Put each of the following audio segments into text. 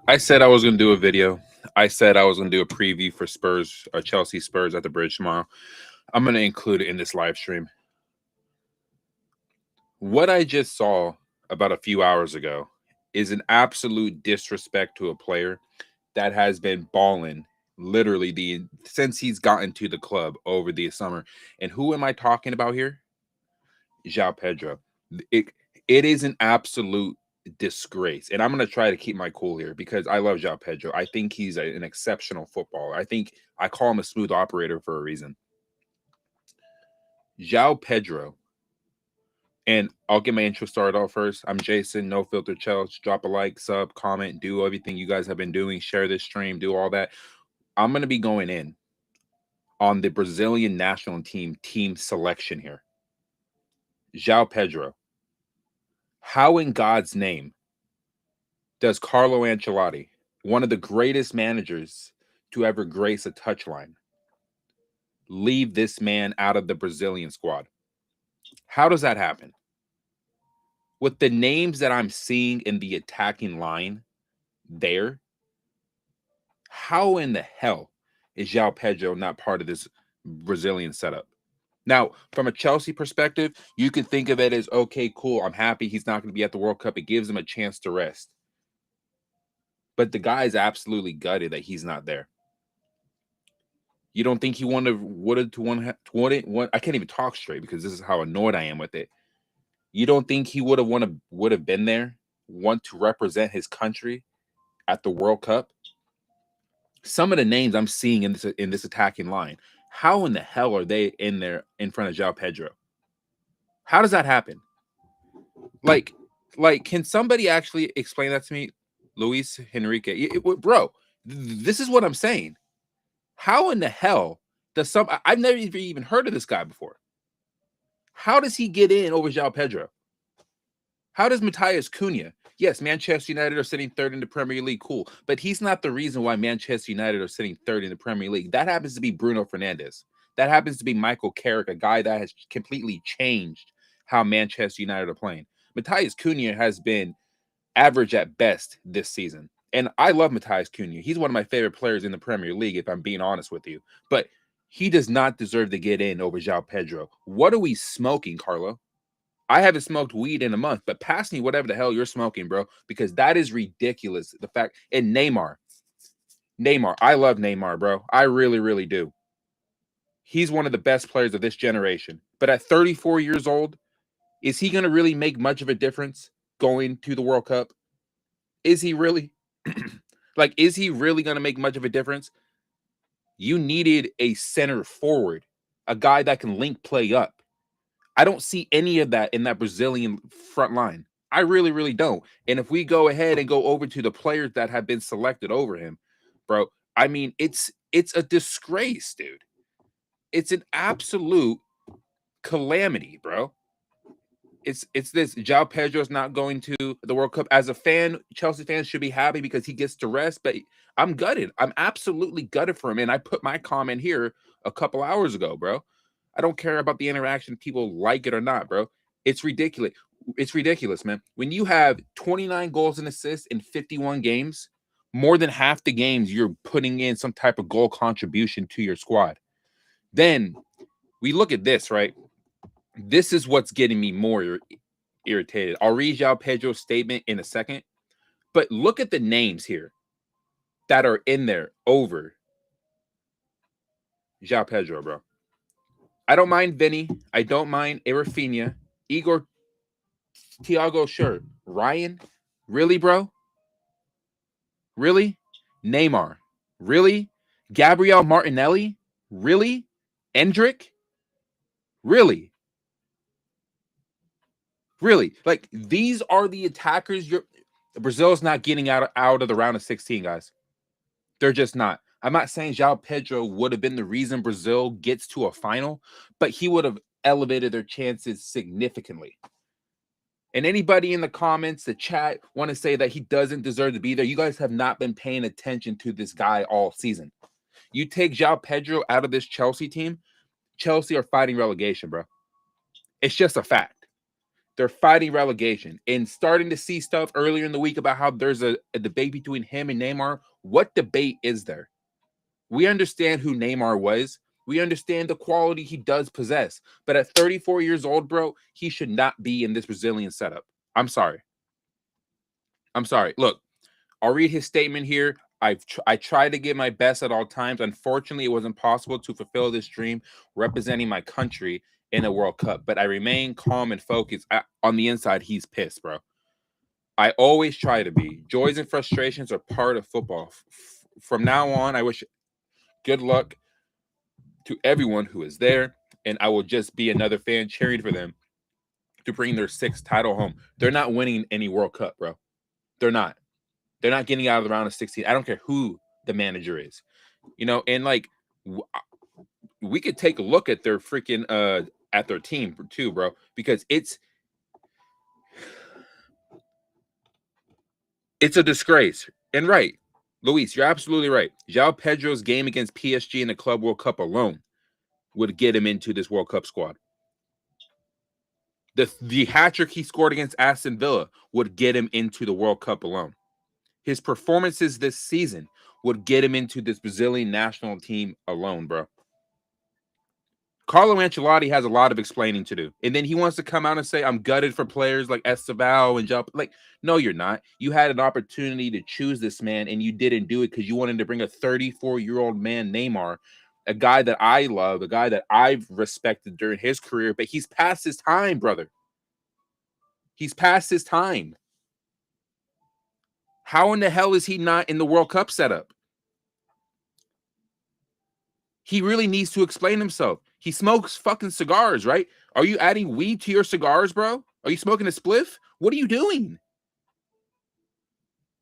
I said I was going to do a video. I said I was going to do a preview for Spurs, Chelsea Spurs at the Bridge tomorrow. I'm going to include it in this live stream. What I just saw about a few hours ago is an absolute disrespect to a player that has been balling literally since he's gotten to the club over the summer. And who am I talking about here? Joao Pedro. It is an absolute disgrace. And I'm going to try to keep my cool here because I love Joao Pedro. I think he's an exceptional footballer. I think I call him a smooth operator for a reason. Joao Pedro. And I'll get my intro started off first. I'm Jason, No Filter Challenge. Drop a like, sub, comment, do everything you guys have been doing. Share this stream, do all that. I'm going to be going in on the Brazilian national team selection here. Joao Pedro. How in God's name does Carlo Ancelotti, one of the greatest managers to ever grace a touchline, leave this man out of the Brazilian squad? How does that happen? With the names that I'm seeing in the attacking line there, how in the hell is Joao Pedro not part of this Brazilian setup? Now, from a Chelsea perspective, you can think of it as, okay, cool, I'm happy he's not going to be at the World Cup. It gives him a chance to rest. But the guy is absolutely gutted that he's not there. You don't think he would have I can't even talk straight because this is how annoyed I am with it. You don't think he would have been there, want to represent his country at the World Cup? Some of the names I'm seeing in this attacking line, how in the hell are they in there in front of Joao Pedro? How does that happen? Like, can somebody actually explain that to me? Luis Henrique, bro, this is what I'm saying. How in the hell does I've never even heard of this guy before. How does he get in over Joao Pedro? How does Matheus Cunha? Yes, Manchester United are sitting third in the Premier League, cool. But he's not the reason why Manchester United are sitting third in the Premier League. That happens to be Bruno Fernandes. That happens to be Michael Carrick, a guy that has completely changed how Manchester United are playing. Matheus Cunha has been average at best this season. And I love Matheus Cunha. He's one of my favorite players in the Premier League, if I'm being honest with you. But he does not deserve to get in over Joao Pedro. What are we smoking, Carlo? I haven't smoked weed in a month, but pass me whatever the hell you're smoking, bro, because that is ridiculous. The fact, and Neymar, I love Neymar, bro. I really, really do. He's one of the best players of this generation. But at 34 years old, is he going to really make much of a difference going to the World Cup? Is he really? Is he really going to make much of a difference? You needed a center forward, a guy that can link play up. I don't see any of that in that Brazilian front line. I really, really don't. And if we go ahead and go over to the players that have been selected over him, bro, I mean, it's a disgrace, dude. It's an absolute calamity, bro. It's this. Joao Pedro's not going to the World Cup. As a fan, Chelsea fans should be happy because he gets to rest, but I'm gutted. I'm absolutely gutted for him. And I put my comment here a couple hours ago, bro. I don't care about the interaction. People like it or not, bro. It's ridiculous. It's ridiculous, man. When you have 29 goals and assists in 51 games, more than half the games you're putting in some type of goal contribution to your squad. Then we look at this, right? This is what's getting me more irritated. I'll read Joao Pedro's statement in a second, but look at the names here that are in there over Joao Pedro, bro. I don't mind Vinny. I don't mind Rafinha. Igor, Thiago, sure. Ryan, really, bro? Really? Neymar, really? Gabriel Martinelli, really? Endrick, really? Really? Like, these are the attackers Brazil's not getting out of the round of 16, guys. They're just not. I'm not saying Joao Pedro would have been the reason Brazil gets to a final, but he would have elevated their chances significantly. And anybody in the comments, the chat, want to say that he doesn't deserve to be there, you guys have not been paying attention to this guy all season. You take Joao Pedro out of this Chelsea team, Chelsea are fighting relegation, bro. It's just a fact. They're fighting relegation and starting to see stuff earlier in the week about how there's a debate between him and Neymar. What debate is there? We understand who Neymar was. We understand the quality he does possess. But at 34 years old, bro, he should not be in this Brazilian setup. I'm sorry. Look, I'll read his statement here. I tried to give my best at all times. Unfortunately, it wasn't possible to fulfill this dream representing my country in a World Cup. But I remain calm and focused. On the inside, he's pissed, bro. I always try to be. Joys and frustrations are part of football. From now on, I wish good luck to everyone who is there, and I will just be another fan cheering for them to bring their 6th title home. They're not winning any World Cup, bro. They're not. They're not getting out of the round of 16. I don't care who the manager is, and like we could take a look at their freaking at their team too, bro, because it's a disgrace. And right, Luis, you're absolutely right. Joao Pedro's game against PSG in the Club World Cup alone would get him into this World Cup squad. The hat-trick he scored against Aston Villa would get him into the World Cup alone. His performances this season would get him into this Brazilian national team alone, bro. Carlo Ancelotti has a lot of explaining to do. And then he wants to come out and say, I'm gutted for players like Esteval and Joao. Like, no, you're not. You had an opportunity to choose this man, and you didn't do it because you wanted to bring a 34-year-old man, Neymar, a guy that I love, a guy that I've respected during his career, but he's past his time, brother. He's past his time. How in the hell is he not in the World Cup setup? He really needs to explain himself. He smokes fucking cigars, right? Are you adding weed to your cigars, bro? Are you smoking a spliff? What are you doing?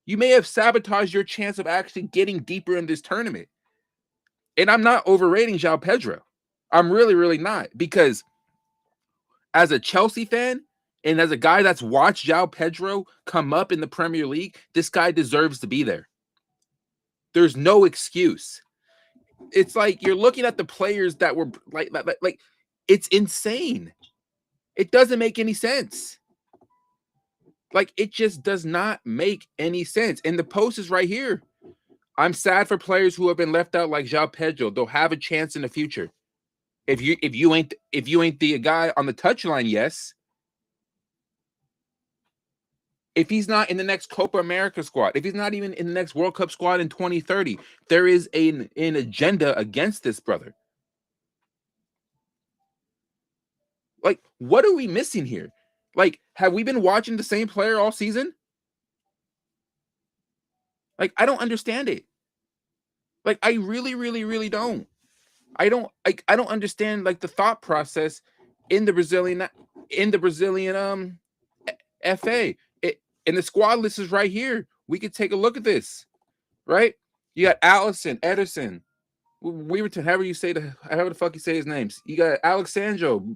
You may have sabotaged your chance of actually getting deeper in this tournament. And I'm not overrating Joao Pedro. I'm really, really not. Because as a Chelsea fan and as a guy that's watched Joao Pedro come up in the Premier League, this guy deserves to be there. There's no excuse. It's like you're looking at the players that were like it's insane. It doesn't make any sense. Like, it just does not make any sense. And the post is right here. I'm sad for players who have been left out like Joao Pedro. They'll have a chance in the future. If you ain't the guy on the touchline, yes. If he's not in the next Copa America squad, if he's not even in the next World Cup squad in 2030, there is an agenda against this brother. Like, what are we missing here? Like, have we been watching the same player all season? Like, I don't understand it. Like, I really, really, really don't. I don't understand like the thought process in the Brazilian FA. And the squad list is right here. We could take a look at this, right? You got Allison, Ederson, Weaverton, however the fuck you say his names. You got Alexandro,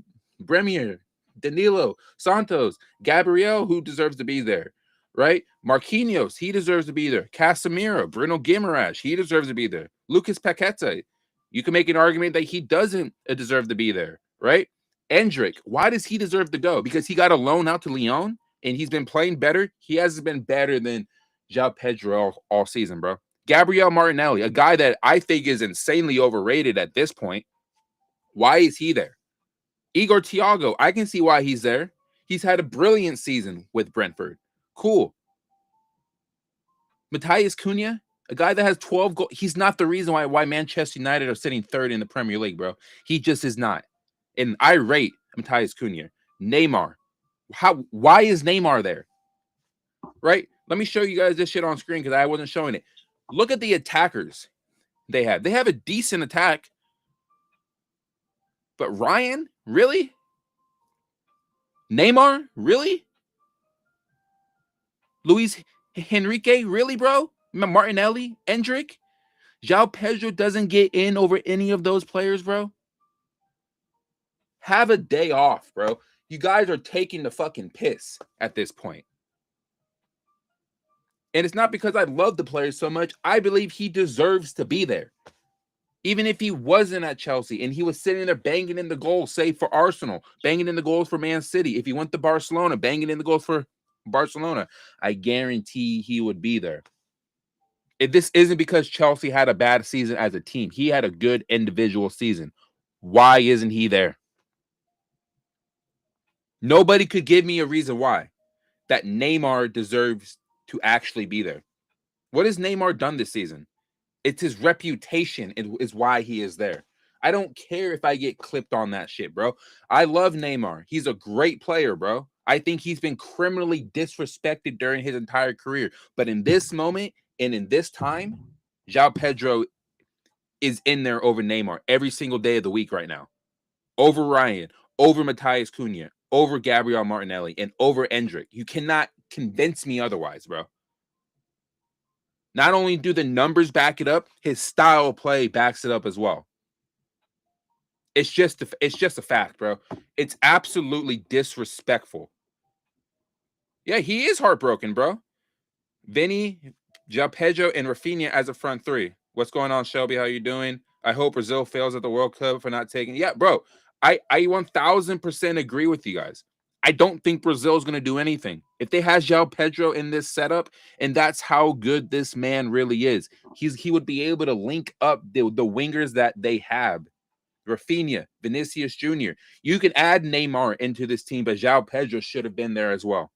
Bremier, Danilo, Santos, Gabriel, who deserves to be there, right? Marquinhos, he deserves to be there. Casemiro, Bruno Guimaraes, he deserves to be there. Lucas Paqueta, you can make an argument that he doesn't deserve to be there, right? Endrick, why does he deserve to go? Because he got a loan out to Lyon and he's been playing better. He hasn't been better than Joao Pedro all season, bro. Gabriel Martinelli, a guy that I think is insanely overrated at this point. Why is he there? Igor Thiago, I can see why he's there. He's had a brilliant season with Brentford. Cool. Matthias Cunha, a guy that has 12 goals. He's not the reason why Manchester United are sitting third in the Premier League, bro. He just is not. And I rate Matthias Cunha. Neymar. Why is Neymar there? Right? Let me show you guys this shit on screen because I wasn't showing it. Look at the attackers they have. They have a decent attack. But Ryan? Really? Neymar? Really? Luis Henrique? Really, bro? Martinelli? Endrick? Joao Pedro doesn't get in over any of those players, bro. Have a day off, bro. You guys are taking the fucking piss at this point. And it's not because I love the player so much. I believe he deserves to be there. Even if he wasn't at Chelsea and he was sitting there banging in the goals, say for Arsenal, banging in the goals for Man City, if he went to Barcelona, banging in the goals for Barcelona, I guarantee he would be there. If this isn't because Chelsea had a bad season as a team, he had a good individual season. Why isn't he there? Nobody could give me a reason why that Neymar deserves to actually be there. What has Neymar done this season? It's his reputation is why he is there. I don't care if I get clipped on that shit, bro. I love Neymar. He's a great player, bro. I think he's been criminally disrespected during his entire career. But in this moment and in this time, Joao Pedro is in there over Neymar every single day of the week right now. Over Ryan, over Matthias Cunha, over Gabriel Martinelli, and over Endrick. You cannot convince me otherwise, bro. Not only do the numbers back it up, his style of play backs it up as well. It's just a fact, bro. It's absolutely disrespectful. Yeah, he is heartbroken, bro. Vinny, Joao Pedro, and Rafinha as a front three. What's going on, Shelby? How you doing? I hope Brazil fails at the World Cup for not taking. Yeah, bro. I 1000% agree with you guys. I don't think Brazil is going to do anything. If they have Joao Pedro in this setup, and that's how good this man really is, he would be able to link up the wingers that they have. Rafinha, Vinicius Jr. You can add Neymar into this team, but Joao Pedro should have been there as well.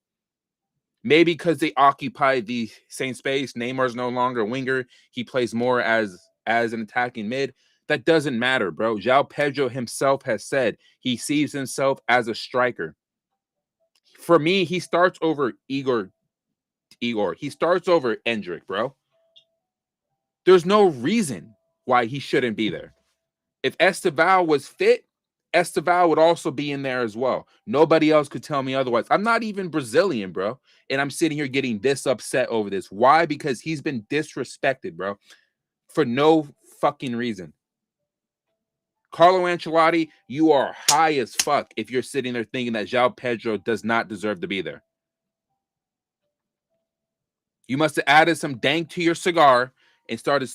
Maybe because they occupy the same space. Neymar's no longer a winger. He plays more as an attacking mid. That doesn't matter, bro. Joao Pedro himself has said he sees himself as a striker. For me, he starts over Igor. He starts over Endrick, bro. There's no reason why he shouldn't be there. If Esteval was fit, Esteval would also be in there as well. Nobody else could tell me otherwise. I'm not even Brazilian, bro. And I'm sitting here getting this upset over this. Why? Because he's been disrespected, bro. For no fucking reason. Carlo Ancelotti, you are high as fuck if you're sitting there thinking that Joao Pedro does not deserve to be there. You must have added some dank to your cigar and started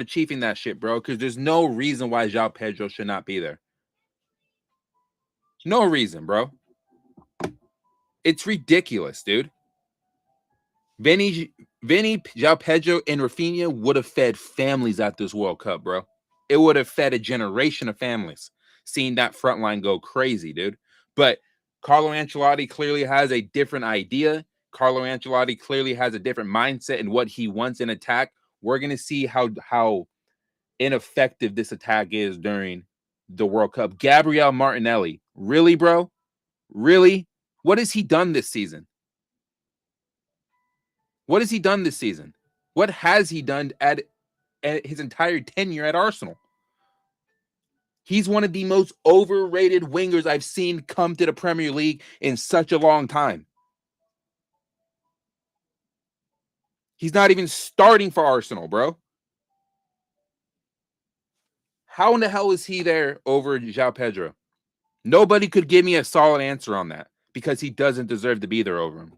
chiefing that shit, bro. Because there's no reason why Joao Pedro should not be there. No reason, bro. It's ridiculous, dude. Vinny, Joao Pedro, and Rafinha would have fed families at this World Cup, bro. It would have fed a generation of families seeing that front line go crazy, dude. But Carlo Ancelotti clearly has a different idea. Carlo Ancelotti clearly has a different mindset in what he wants in attack. We're going to see how ineffective this attack is during the World Cup. Gabriel Martinelli, really, bro? Really? What has he done this season? What has he done this season? What has he done at his entire tenure at Arsenal? He's one of the most overrated wingers I've seen come to the Premier League in such a long time. He's not even starting for Arsenal, bro. How in the hell is he there over Joao Pedro? Nobody could give me a solid answer on that because he doesn't deserve to be there over him.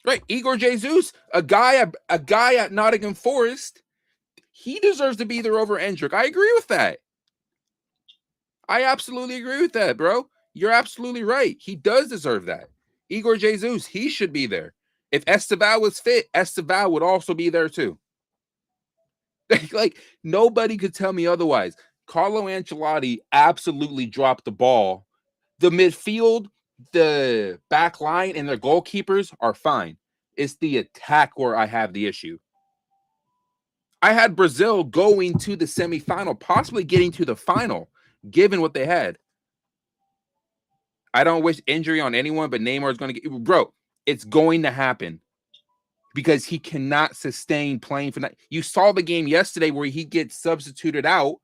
Right, Igor Jesus, a guy at Nottingham Forest, he deserves to be there over Endrick. I agree with that. I absolutely agree with that, bro. You're absolutely right. He does deserve that. Igor Jesus, he should be there. If Esteval was fit, Esteval would also be there too. Like, nobody could tell me otherwise. Carlo Ancelotti absolutely dropped the ball. The midfield, the back line, and their goalkeepers are fine. It's the attack where I have the issue. I had Brazil going to the semifinal, possibly getting to the final, given what they had. I don't wish injury on anyone, but Neymar is going to get, bro, it's going to happen because he cannot sustain playing for that. You saw the game yesterday where he gets substituted out,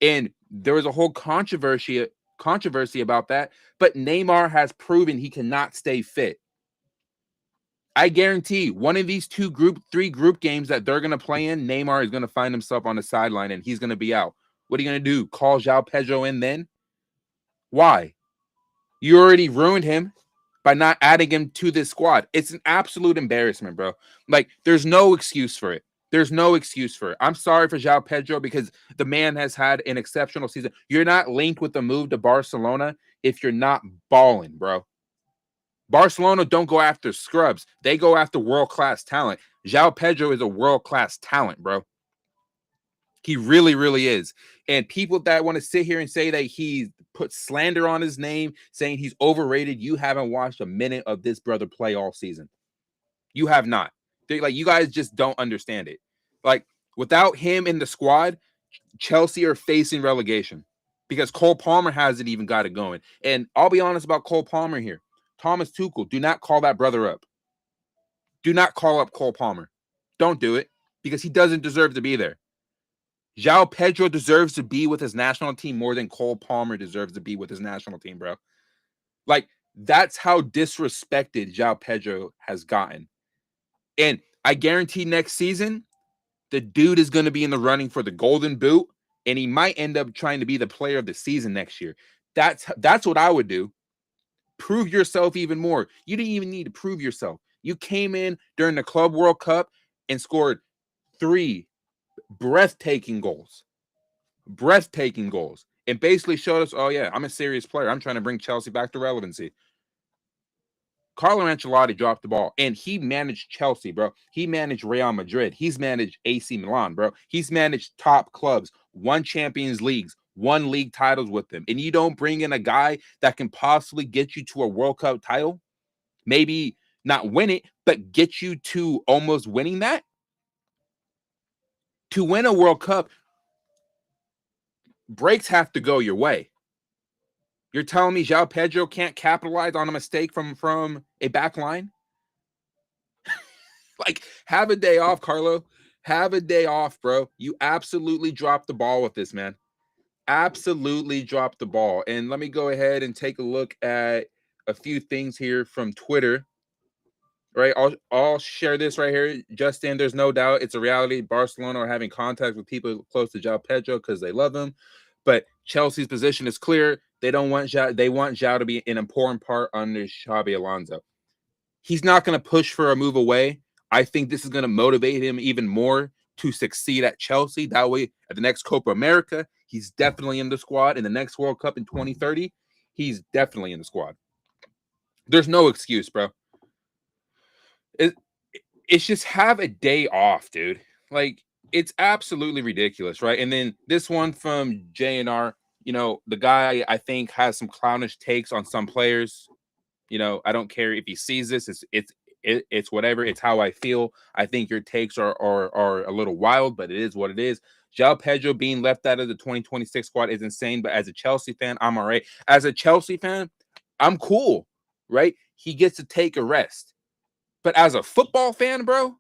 and there was a whole controversy about that. But Neymar has proven he cannot stay fit. I guarantee one of these three group games that they're going to play in, Neymar is going to find himself on the sideline and he's going to be out. What are you going to do? Call Joao Pedro in then? Why? You already ruined him by not adding him to this squad. It's an absolute embarrassment, bro. Like, there's no excuse for it. There's no excuse for it. I'm sorry for Joao Pedro because the man has had an exceptional season. You're not linked with the move to Barcelona if you're not balling, bro. Barcelona don't go after scrubs. They go after world-class talent. Joao Pedro is a world-class talent, bro. He really, really is. And people that want to sit here and say that he put slander on his name, saying he's overrated, you haven't watched a minute of this brother play all season. You have not. Like, you guys just don't understand it. Like, without him in the squad, Chelsea are facing relegation because Cole Palmer hasn't even got it going. And I'll be honest about Cole Palmer here. Thomas Tuchel, do not call that brother up. Do not call up Cole Palmer. Don't do it because he doesn't deserve to be there. Joao Pedro deserves to be with his national team more than Cole Palmer deserves to be with his national team, bro. Like, that's how disrespected Joao Pedro has gotten. And I guarantee next season, the dude is going to be in the running for the Golden Boot, and he might end up trying to be the player of the season next year. That's what I would do. Prove yourself even more. You didn't even need to prove yourself. You came in during the Club World Cup and scored 3 breathtaking goals. And basically showed us, oh yeah, I'm a serious player. I'm trying to bring Chelsea back to relevancy. Carlo Ancelotti dropped the ball, and he managed Chelsea, bro. He managed Real Madrid. He's managed AC Milan, bro. He's managed top clubs, won Champions Leagues, won league titles with them. And you don't bring in a guy that can possibly get you to a World Cup title, maybe not win it, but get you to almost winning that. To win a World Cup, breaks have to go your way. You're telling me Joao Pedro can't capitalize on a mistake from a back line? Like, have a day off, Carlo. Have a day off, bro. You absolutely dropped the ball with this, man. Absolutely dropped the ball. And let me go ahead and take a look at a few things here from Twitter. Right, I'll share this right here. Justin, there's no doubt it's a reality. Barcelona are having contact with people close to Joao Pedro because they love him. But Chelsea's position is clear. They don't want Joao. They want Joao to be an important part under Xabi Alonso. He's not going to push for a move away. I think this is going to motivate him even more to succeed at Chelsea. That way, at the next Copa America, he's definitely in the squad. In the next World Cup in 2030, he's definitely in the squad. There's no excuse, bro. It's just have a day off, dude. Like, it's absolutely ridiculous, right? And then this one from JNR, the guy I think has some clownish takes on some players. I don't care if he sees this. It's whatever. It's how I feel. I think your takes are a little wild, but it is what it is. Joao Pedro being left out of the 2026 squad is insane. But as a Chelsea fan, I'm all right. As a Chelsea fan, I'm cool, right? He gets to take a rest. But as a football fan, bro,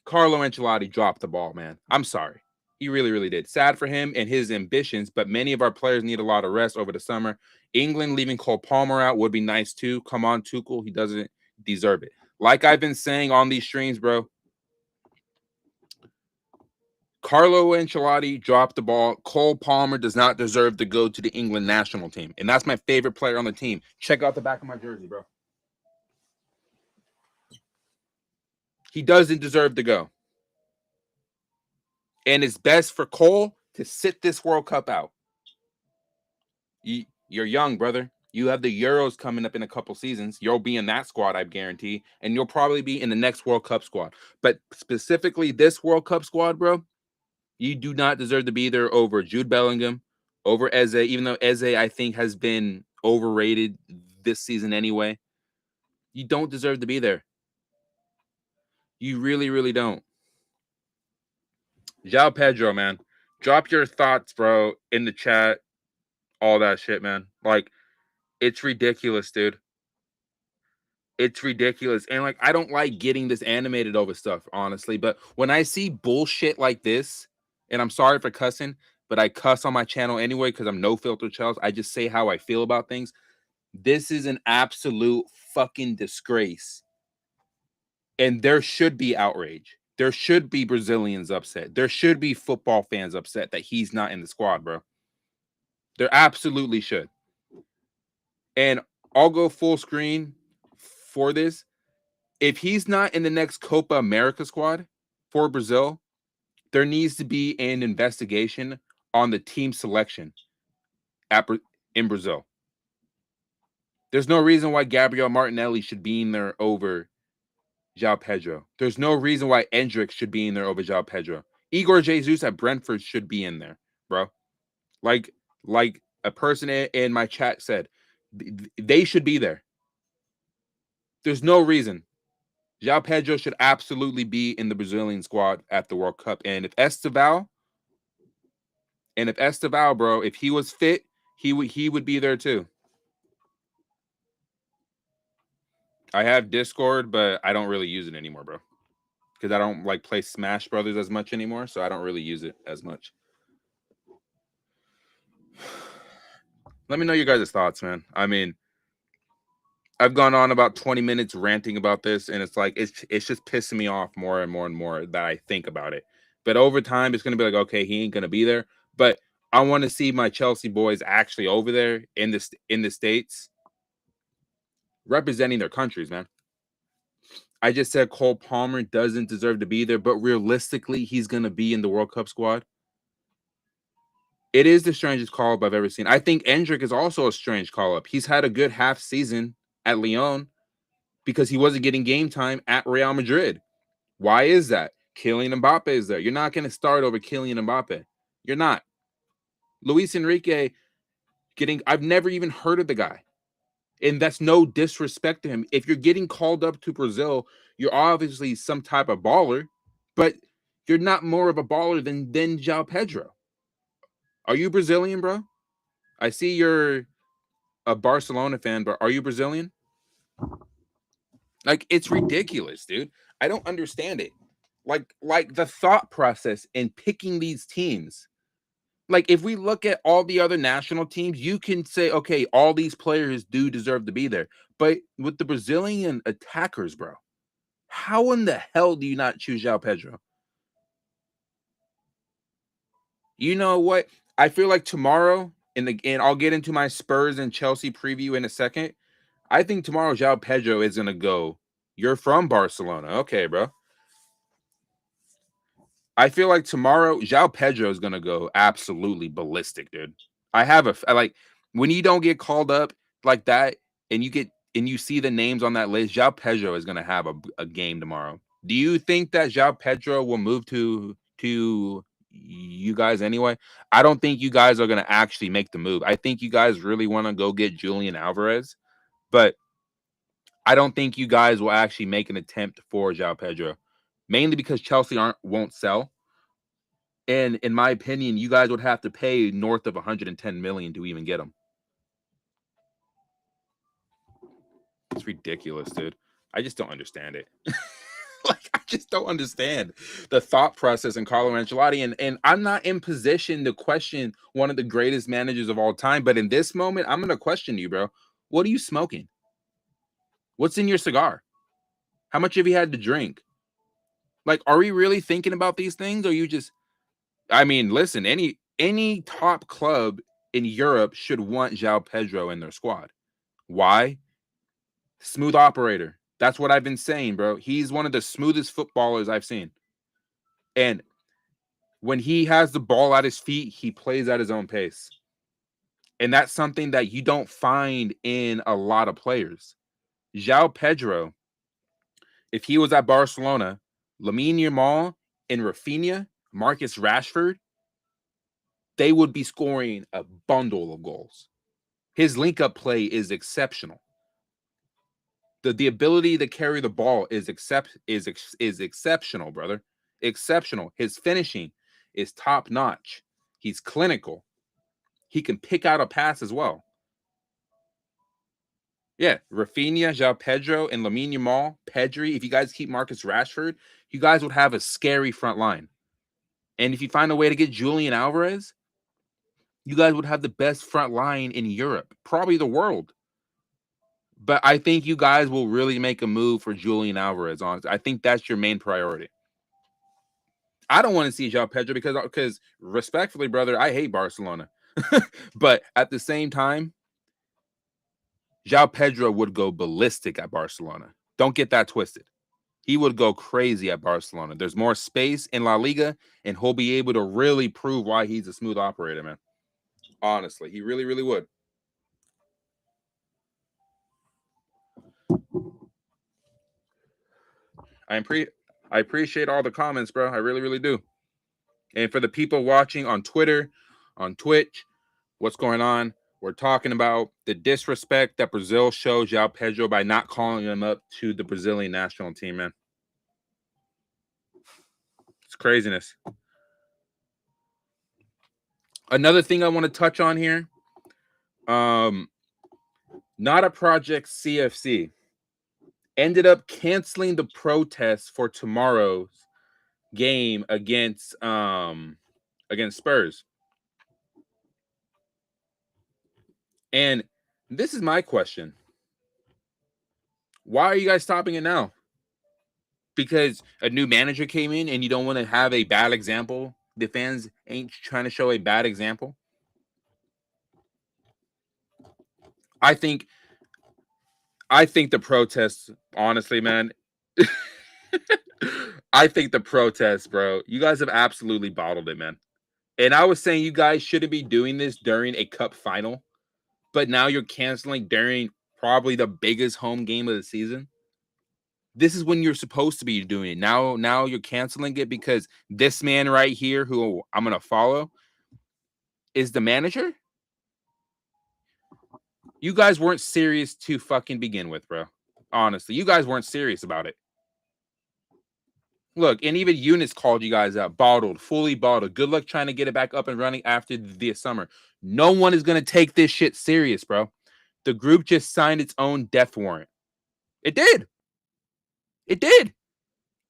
Carlo Ancelotti dropped the ball, man. I'm sorry. He really, really did. Sad for him and his ambitions, but many of our players need a lot of rest over the summer. England leaving Cole Palmer out would be nice too. Come on, Tuchel. He doesn't deserve it. Like I've been saying on these streams, bro, Carlo Ancelotti dropped the ball. Cole Palmer does not deserve to go to the England national team. And that's my favorite player on the team. Check out the back of my jersey, bro. He doesn't deserve to go. And it's best for Cole to sit this World Cup out. You're young, brother. You have the Euros coming up in a couple seasons. You'll be in that squad, I guarantee. And you'll probably be in the next World Cup squad. But specifically this World Cup squad, bro, you do not deserve to be there over Jude Bellingham, over Eze, even though Eze, I think, has been overrated this season anyway. You don't deserve to be there. You really, really don't. Joao Pedro, man. Drop your thoughts, bro, in the chat. All that shit, man. Like, it's ridiculous, dude. It's ridiculous. And, like, I don't like getting this animated over stuff, honestly. But when I see bullshit like this, and I'm sorry for cussing, but I cuss on my channel anyway because I'm no filter Charles. I just say how I feel about things. This is an absolute fucking disgrace. And there should be outrage. There should be Brazilians upset. There should be football fans upset that he's not in the squad, bro. There absolutely should. And I'll go full screen for this. If he's not in the next Copa America squad, for Brazil, there needs to be an investigation on the team selection in Brazil. There's no reason why Gabriel Martinelli should be in there over Joao Pedro. There's no reason why Endrick should be in there over Joao Pedro. Igor Jesus at Brentford should be in there, bro. Like a person in my chat said, they should be there. There's no reason. Joao Pedro should absolutely be in the Brazilian squad at the World Cup. And if Esteval, bro, if he was fit, he would be there too. I have Discord, but I don't really use it anymore, bro. Because I don't like play Smash Brothers as much anymore, so I don't really use it as much. Let me know your guys' thoughts, man. I mean, I've gone on about 20 minutes ranting about this, and it's like it's just pissing me off more and more and more that I think about it. But over time, it's gonna be like, okay, he ain't gonna be there. But I want to see my Chelsea boys actually over there in the States representing their countries, man. I just said Cole Palmer doesn't deserve to be there, but realistically, he's gonna be in the World Cup squad. It is the strangest call-up I've ever seen. I think Endrick is also a strange call-up. He's had a good half season at Lyon because he wasn't getting game time at Real Madrid. Why is that? Kylian Mbappe is there. You're not going to start over Kylian Mbappe. You're not. Luis Enrique I've never even heard of the guy. And that's no disrespect to him. If you're getting called up to Brazil, you're obviously some type of baller, but you're not more of a baller than Joao Pedro. Are you Brazilian, bro? I see you're a Barcelona fan, but are you Brazilian? Like, it's ridiculous, dude. I don't understand it. Like the thought process in picking these teams. Like, if we look at all the other national teams, you can say, okay, all these players do deserve to be there. But with the Brazilian attackers, bro, how in the hell do you not choose Joao Pedro? You know what? I feel like tomorrow, and I'll get into my Spurs and Chelsea preview in a second. I think tomorrow Joao Pedro is going to go, you're from Barcelona. Okay, bro. I feel like tomorrow Joao Pedro is going to go absolutely ballistic, dude. Like when you don't get called up like that and you see the names on that list, Joao Pedro is going to have a game tomorrow. Do you think that Joao Pedro will move to you guys anyway? I don't think you guys are going to actually make the move. I think you guys really want to go get Julian Alvarez, but I don't think you guys will actually make an attempt for Joao Pedro, mainly because Chelsea won't sell. And in my opinion, you guys would have to pay north of 110 million to even get him. It's ridiculous, dude. I just don't understand it. Like, I just don't understand the thought process in Carlo Ancelotti. And I'm not in position to question one of the greatest managers of all time. But in this moment, I'm going to question you, bro. What are you smoking? What's in your cigar? How much have you had to drink? Like, are we really thinking about these things? Or you just, I mean, listen, any top club in Europe should want Joao Pedro in their squad. Why? Smooth operator. That's what I've been saying, bro. He's one of the smoothest footballers I've seen. And when he has the ball at his feet, he plays at his own pace. And that's something that you don't find in a lot of players. Joao Pedro, if he was at Barcelona, Lamine Yamal and Rafinha, Marcus Rashford, they would be scoring a bundle of goals. His link-up play is exceptional. The ability to carry the ball is exceptional, brother. Exceptional. His finishing is top-notch. He's clinical. He can pick out a pass as well. Yeah, Rafinha, Joao Pedro, and Lamine Yamal, Pedri. If you guys keep Marcus Rashford, you guys would have a scary front line. And if you find a way to get Julian Alvarez, you guys would have the best front line in Europe, probably the world. But I think you guys will really make a move for Julian Alvarez. Honestly, I think that's your main priority. I don't want to see Joao Pedro because respectfully, brother, I hate Barcelona. But at the same time, Joao Pedro would go ballistic at Barcelona. Don't get that twisted. he would go crazy at Barcelona. There's more space in La Liga, and he'll be able to really prove why he's a smooth operator, man. Honestly, he really, really would. I appreciate all the comments, bro. I really, really do. And for the people watching on Twitter, on Twitch, what's going on? We're talking about the disrespect that Brazil showed Joao Pedro by not calling him up to the Brazilian national team, man. It's craziness. Another thing I want to touch on here, not a project CFC ended up canceling the protest for tomorrow's game against Spurs. And this is my question. Why are you guys stopping it now? Because a new manager came in and you don't want to have a bad example? The fans ain't trying to show a bad example? I think the protests, honestly, man, I think the protests, bro, you guys have absolutely bottled it, man. And I was saying you guys shouldn't be doing this during a cup final, but now you're canceling during probably the biggest home game of the season. This is when you're supposed to be doing it. Now you're canceling it because this man right here, who I'm going to follow, is the manager. You guys weren't serious to fucking begin with, bro. Honestly, you guys weren't serious about it. Look, and even Eunice called you guys out. Bottled, fully bottled. Good luck trying to get it back up and running after the summer. No one is going to take this shit serious, bro. The group just signed its own death warrant. It did. It did.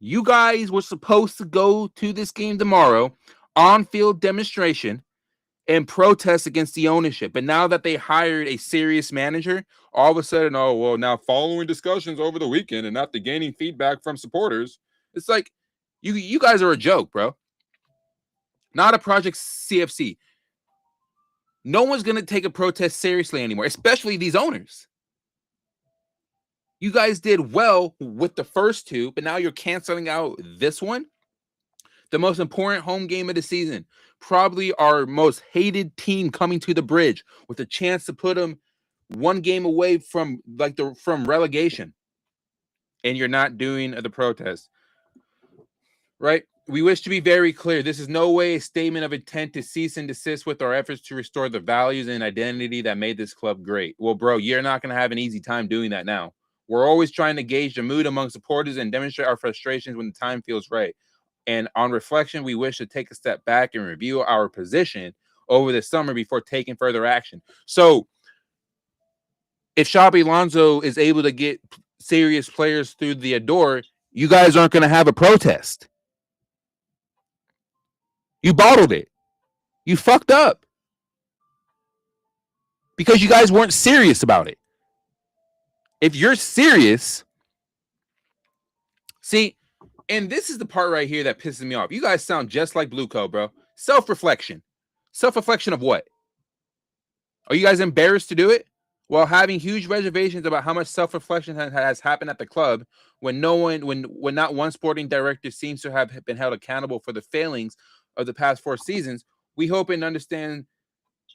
You guys were supposed to go to this game tomorrow, on-field demonstration, and protest against the ownership. But now that they hired a serious manager, all of a sudden, oh, well, now following discussions over the weekend and after gaining feedback from supporters, it's like, you guys are a joke, bro. Not a project CFC. No one's going to take a protest seriously anymore, especially these owners. You guys did well with the first two, but now you're canceling out this one. The most important home game of the season. Probably our most hated team coming to the bridge with a chance to put them one game away from from relegation. And you're not doing the protest. Right? We wish to be very clear. This is no way a statement of intent to cease and desist with our efforts to restore the values and identity that made this club great. Well, bro, you're not going to have an easy time doing that now. We're always trying to gauge the mood among supporters and demonstrate our frustrations when the time feels right. And on reflection, we wish to take a step back and review our position over the summer before taking further action. So if Xabi Alonso is able to get serious players through the door, you guys aren't going to have a protest. You bottled it. You fucked up. Because you guys weren't serious about it. If you're serious, see, and this is the part right here that pisses me off. You guys sound just like Blue Co, bro. Self-reflection. Self-reflection of what? Are you guys embarrassed to do it? While having huge reservations about how much self-reflection has happened at the club when not one sporting director seems to have been held accountable for the failings of the past 4 seasons, we hope and understand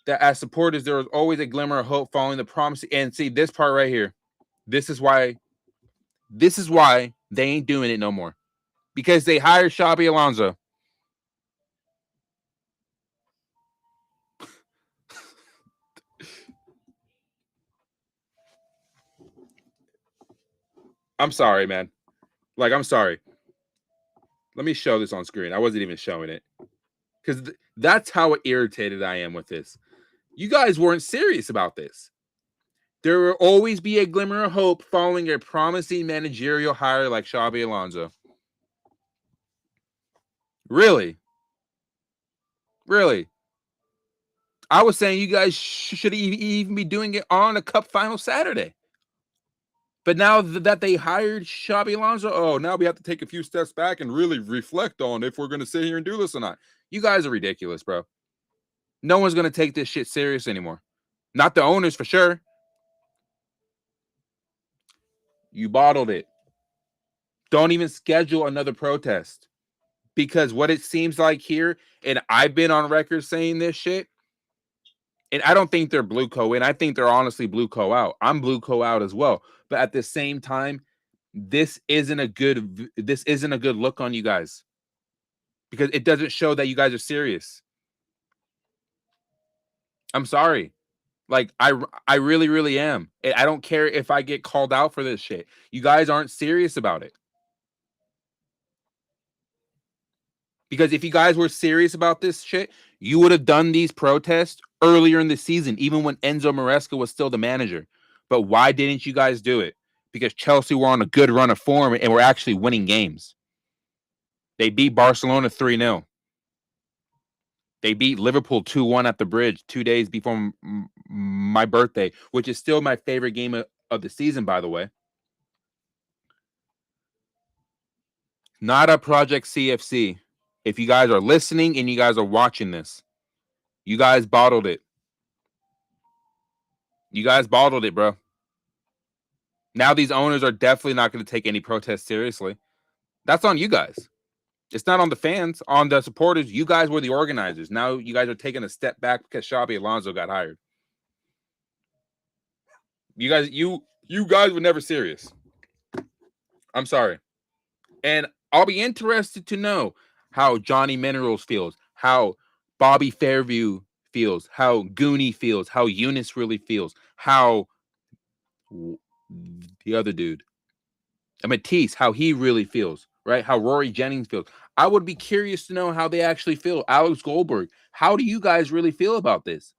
that as supporters, there is always a glimmer of hope following the promise. And see this part right here. This is why they ain't doing it no more. Because they hired Xabi Alonso. I'm sorry, man. Like, I'm sorry. Let me show this on screen. I wasn't even showing it. Because that's how irritated I am with this. You guys weren't serious about this. There will always be a glimmer of hope following a promising managerial hire like Xabi Alonso. Really? Really? I was saying you guys should even be doing it on a cup final Saturday. But now that they hired Xabi Alonso, oh, now we have to take a few steps back and really reflect on if we're going to sit here and do this or not. You guys are ridiculous, bro. No one's going to take this shit serious anymore. Not the owners, for sure. You bottled it. Don't even schedule another protest. Because what it seems like here, and I've been on record saying this shit, and I don't think they're blue co in. I think they're honestly blue co out. I'm blue co out as well. But at the same time, this isn't a good look on you guys, because it doesn't show that you guys are serious. I'm sorry. Like, I really, really am. I don't care if I get called out for this shit. You guys aren't serious about it. Because if you guys were serious about this shit, you would have done these protests earlier in the season, even when Enzo Maresca was still the manager. But why didn't you guys do it? Because Chelsea were on a good run of form and were actually winning games. They beat Barcelona 3-0. They beat Liverpool 2-1 at the Bridge 2 days before my birthday, which is still my favorite game of the season, by the way. Not a Project CFC. If you guys are listening and you guys are watching this, you guys bottled it. You guys bottled it, bro. Now these owners are definitely not going to take any protests seriously. That's on you guys. It's not on the fans, on the supporters. You guys were the organizers. Now you guys are taking a step back because Xabi Alonso got hired. You guys were never serious. I'm sorry. And I'll be interested to know how Johnny Minerals feels, how Bobby Fairview feels, how Goonie feels, how Eunice really feels, how the other dude, Matisse, how he really feels, right? How Rory Jennings feels. I would be curious to know how they actually feel. Alex Goldberg, how do you guys really feel about this?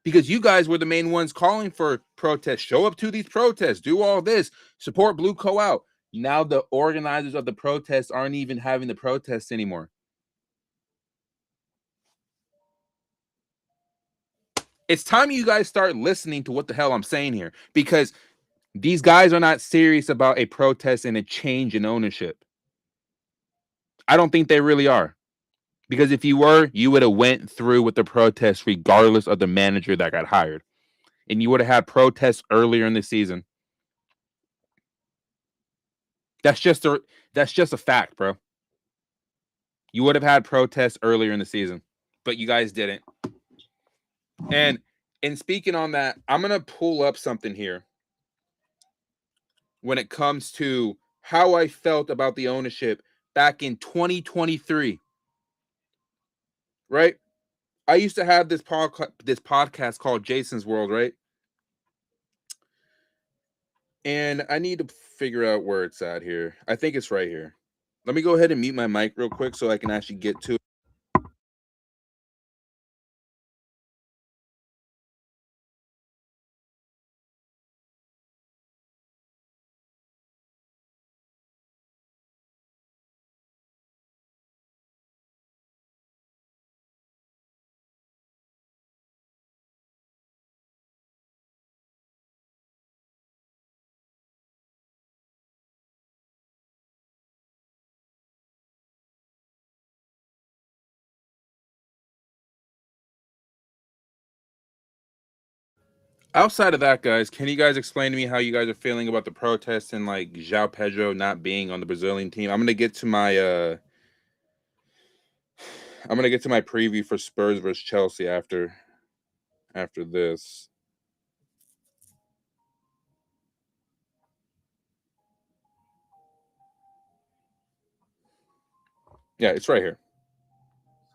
Because you guys were the main ones calling for protests. Show up to these protests. Do all this. Support Blue Co. out. Now the organizers of the protests aren't even having the protests anymore. It's time you guys start listening to what the hell I'm saying here, because these guys are not serious about a protest and a change in ownership. I don't think they really are. Because if you were, you would have went through with the protest regardless of the manager that got hired. And you would have had protests earlier in the season. That's just a fact, bro. You would have had protests earlier in the season, but you guys didn't. And speaking on that, I'm going to pull up something here when it comes to how I felt about the ownership back in 2023. Right? I used to have this podcast called Jason's World, right? And I need to figure out where it's at here. I think it's right here. Let me go ahead and mute my mic real quick so I can actually get to it. Outside of that, guys, can you guys explain to me how you guys are feeling about the protests and like Joao Pedro not being on the Brazilian team? I'm gonna get to my preview for Spurs versus Chelsea after this. Yeah, it's right here.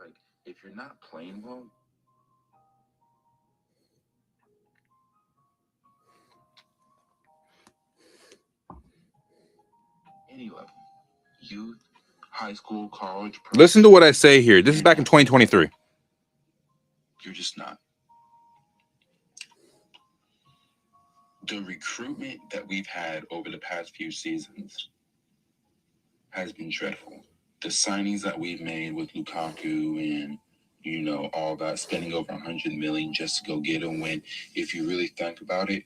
Like, if you're not playing well, any level, youth, high school, college. Listen to what I say here. This is back in 2023. You're just not. The recruitment that we've had over the past few seasons has been dreadful. The signings that we've made with Lukaku and, all that, spending over 100 million just to go get a win. If you really think about it,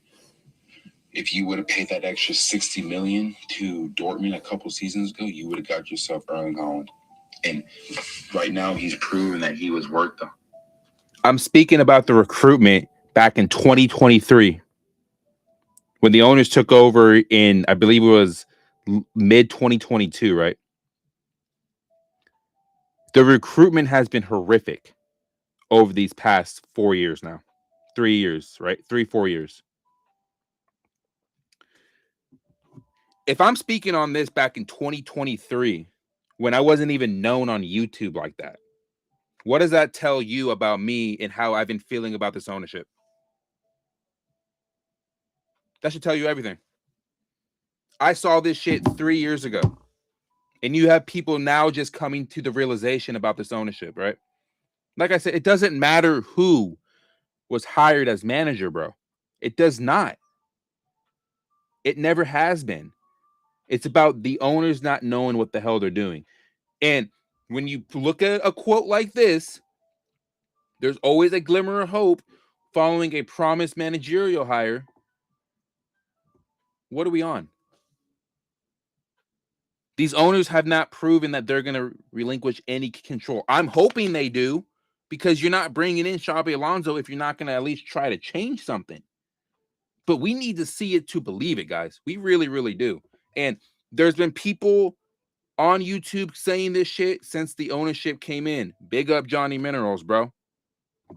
if you would have paid that extra 60 million to Dortmund a couple seasons ago, you would have got yourself Erling Haaland. And right now, he's proven that he was worth them. I'm speaking about the recruitment back in 2023 when the owners took over in, I believe it was mid 2022, right? The recruitment has been horrific over these past 4 years now. 3 years, right? 4 years. If I'm speaking on this back in 2023, when I wasn't even known on YouTube like that, what does that tell you about me and how I've been feeling about this ownership? That should tell you everything. I saw this shit 3 years ago. And you have people now just coming to the realization about this ownership, right? Like I said, it doesn't matter who was hired as manager, bro. It does not. It never has been. It's about the owners not knowing what the hell they're doing. And when you look at a quote like this, there's always a glimmer of hope following a promised managerial hire. What are we on? These owners have not proven that they're going to relinquish any control. I'm hoping they do, because you're not bringing in Xabi Alonso if you're not going to at least try to change something. But we need to see it to believe it, guys. We really, really do. And there's been people on YouTube saying this shit since the ownership came in. Big up Johnny Minerals, bro.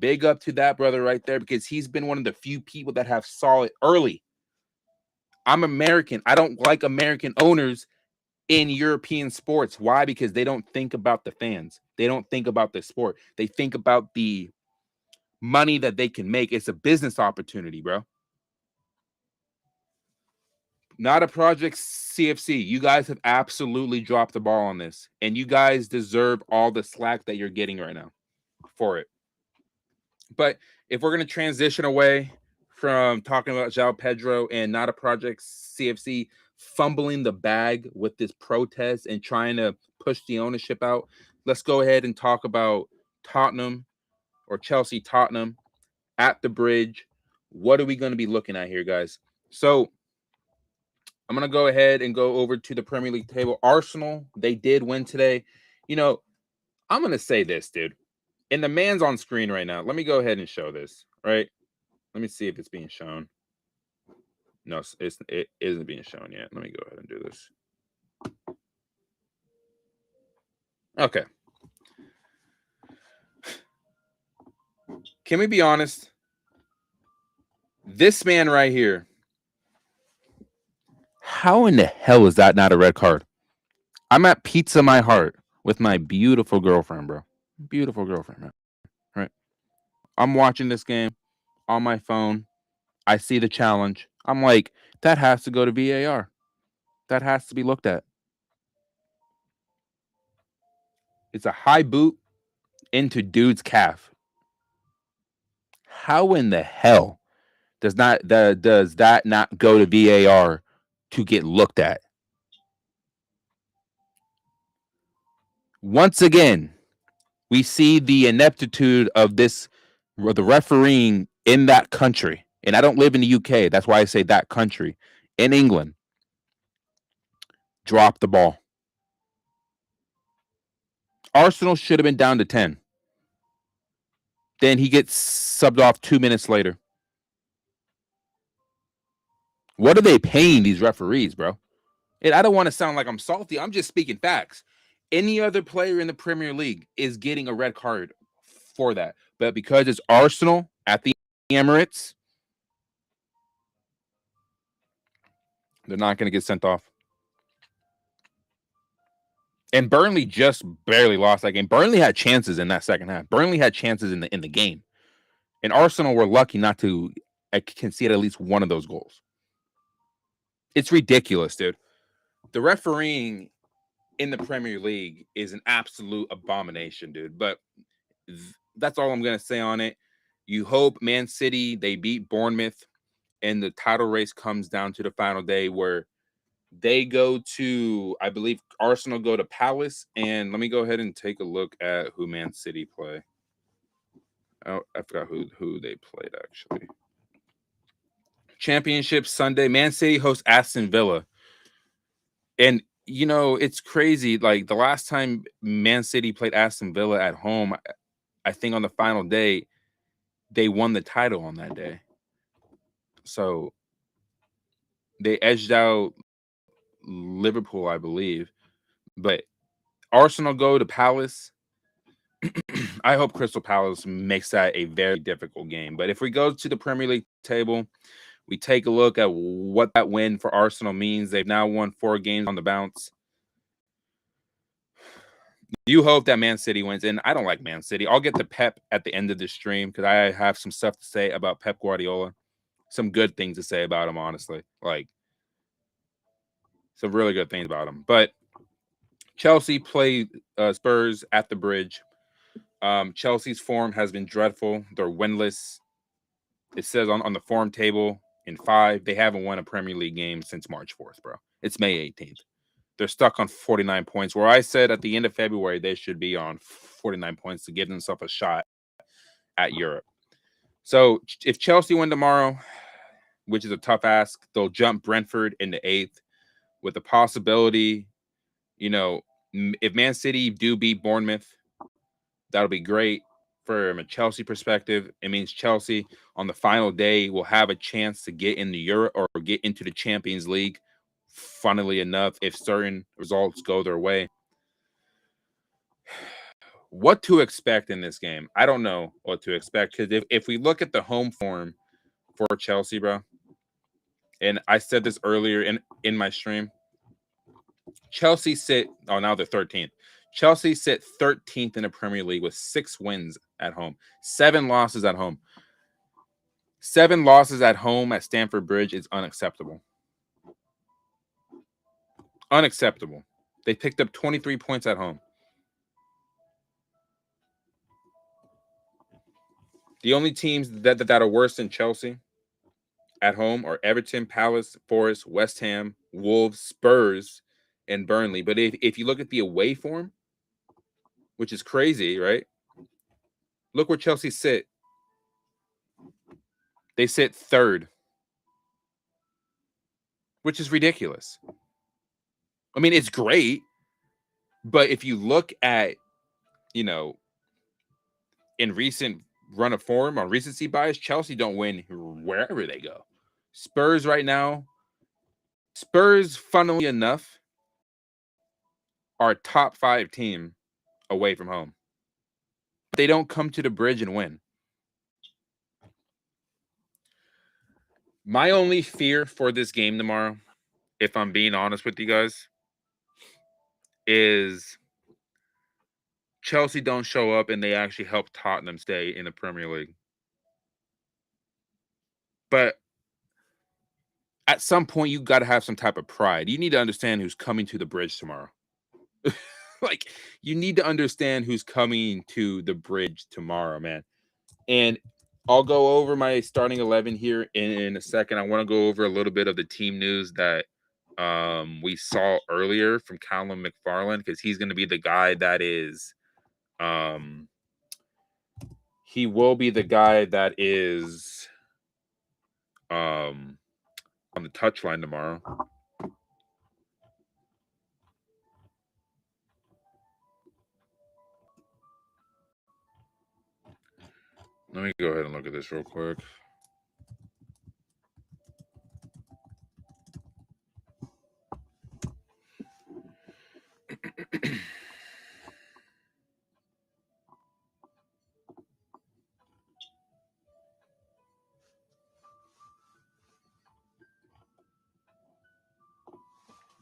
Big up to that brother right there, because he's been one of the few people that have saw it early. I'm American. I don't like American owners in European sports. Why? Because they don't think about the fans. They don't think about the sport. They think about the money that they can make. It's a business opportunity, bro. Not a project CFC. You guys have absolutely dropped the ball on this, and you guys deserve all the slack that you're getting right now for it. But if we're going to transition away from talking about Joao Pedro and not a project CFC fumbling the bag with this protest and trying to push the ownership out, let's go ahead and talk about Tottenham, or Chelsea Tottenham, at the bridge. What are we going to be looking at here, guys? So I'm going to go ahead and go over to the Premier League table. Arsenal, they did win today. You know, I'm going to say this, dude. And the man's on screen right now. Let me go ahead and show this, right? Let me see if it's being shown. No, it isn't being shown yet. Let me go ahead and do this. Okay. Can we be honest? This man right here, how in the hell is that not a red card? I'm at Pizza My Heart with my beautiful girlfriend, bro. Beautiful girlfriend, man. Right? I'm watching this game on my phone. I see the challenge. I'm like, that has to go to VAR. That has to be looked at. It's a high boot into dude's calf. How in the hell does that not go to VAR to get looked at? Once again, we see the ineptitude of the refereeing in that country. And I don't live in the UK. That's why I say that country. In England, drop the ball. Arsenal should have been down to 10. Then he gets subbed off 2 minutes later. What are they paying these referees, bro? And I don't want to sound like I'm salty. I'm just speaking facts. Any other player in the Premier League is getting a red card for that. But because it's Arsenal at the Emirates, they're not going to get sent off. And Burnley just barely lost that game. Burnley had chances in that second half. Burnley had chances in the game. And Arsenal were lucky not to concede at least one of those goals. It's ridiculous, dude. The refereeing in the Premier League is an absolute abomination, dude. But that's all I'm going to say on it. You hope Man City, they beat Bournemouth, and the title race comes down to the final day where they go to, I believe, Arsenal go to Palace. And let me go ahead and take a look at who Man City play. Oh, I forgot who they played, actually. Championship Sunday, Man City hosts Aston Villa. And, you know, it's crazy. Like, the last time Man City played Aston Villa at home, I think on the final day, they won the title on that day. So they edged out Liverpool, I believe. But Arsenal go to Palace. I hope Crystal Palace makes that a very difficult game. But if we go to the Premier League table, we take a look at what that win for Arsenal means. They've now won 4 games on the bounce. You hope that Man City wins, and I don't like Man City. I'll get to Pep at the end of this stream because I have some stuff to say about Pep Guardiola. Some good things to say about him, honestly. Like, some really good things about him. But Chelsea played Spurs at the Bridge. Chelsea's form has been dreadful. They're winless. It says on the form table in 5, they haven't won a Premier League game since March 4th, bro. It's May 18th. They're stuck on 49 points, where I said at the end of February they should be on 49 points to give themselves a shot at Europe. So if Chelsea win tomorrow, which is a tough ask, they'll jump Brentford into 8th with the possibility, if Man City do beat Bournemouth, that'll be great. From a Chelsea perspective, it means Chelsea on the final day will have a chance to get in the Euro or get into the Champions League. Funnily enough, if certain results go their way. What to expect in this game? I don't know what to expect, because if we look at the home form for Chelsea, bro, and I said this earlier in my stream, Chelsea sit, now they're 13th. Chelsea sit 13th in the Premier League with 6 wins at home, 7 losses at home. 7 losses at home at Stamford Bridge is unacceptable. Unacceptable. They picked up 23 points at home. The only teams that are worse than Chelsea at home are Everton, Palace, Forest, West Ham, Wolves, Spurs, and Burnley. But if you look at the away form, which is crazy, right? Look where Chelsea sit. They sit 3rd, which is ridiculous. I mean, it's great, but if you look at, in recent run of form, on recency bias, Chelsea don't win wherever they go. Spurs right now, funnily enough, are top 5 team away from home. They don't come to the Bridge and win. My only fear for this game tomorrow, if I'm being honest with you guys, is Chelsea don't show up and they actually help Tottenham stay in the Premier League. But at some point, you got to have some type of pride. You need to understand who's coming to the Bridge tomorrow. Like, you need to understand who's coming to the Bridge tomorrow, man. And I'll go over my starting 11 here in a second. I want to go over a little bit of the team news that we saw earlier from Callum McFarlane, because he's going to be the guy that is he will be the guy that is on the touchline tomorrow. Let me go ahead and look at this real quick.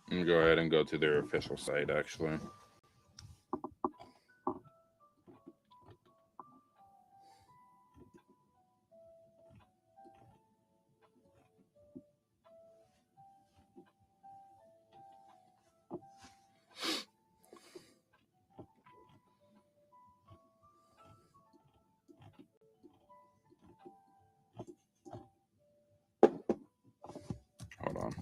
Let me go ahead and go to their official site, actually. Hold on.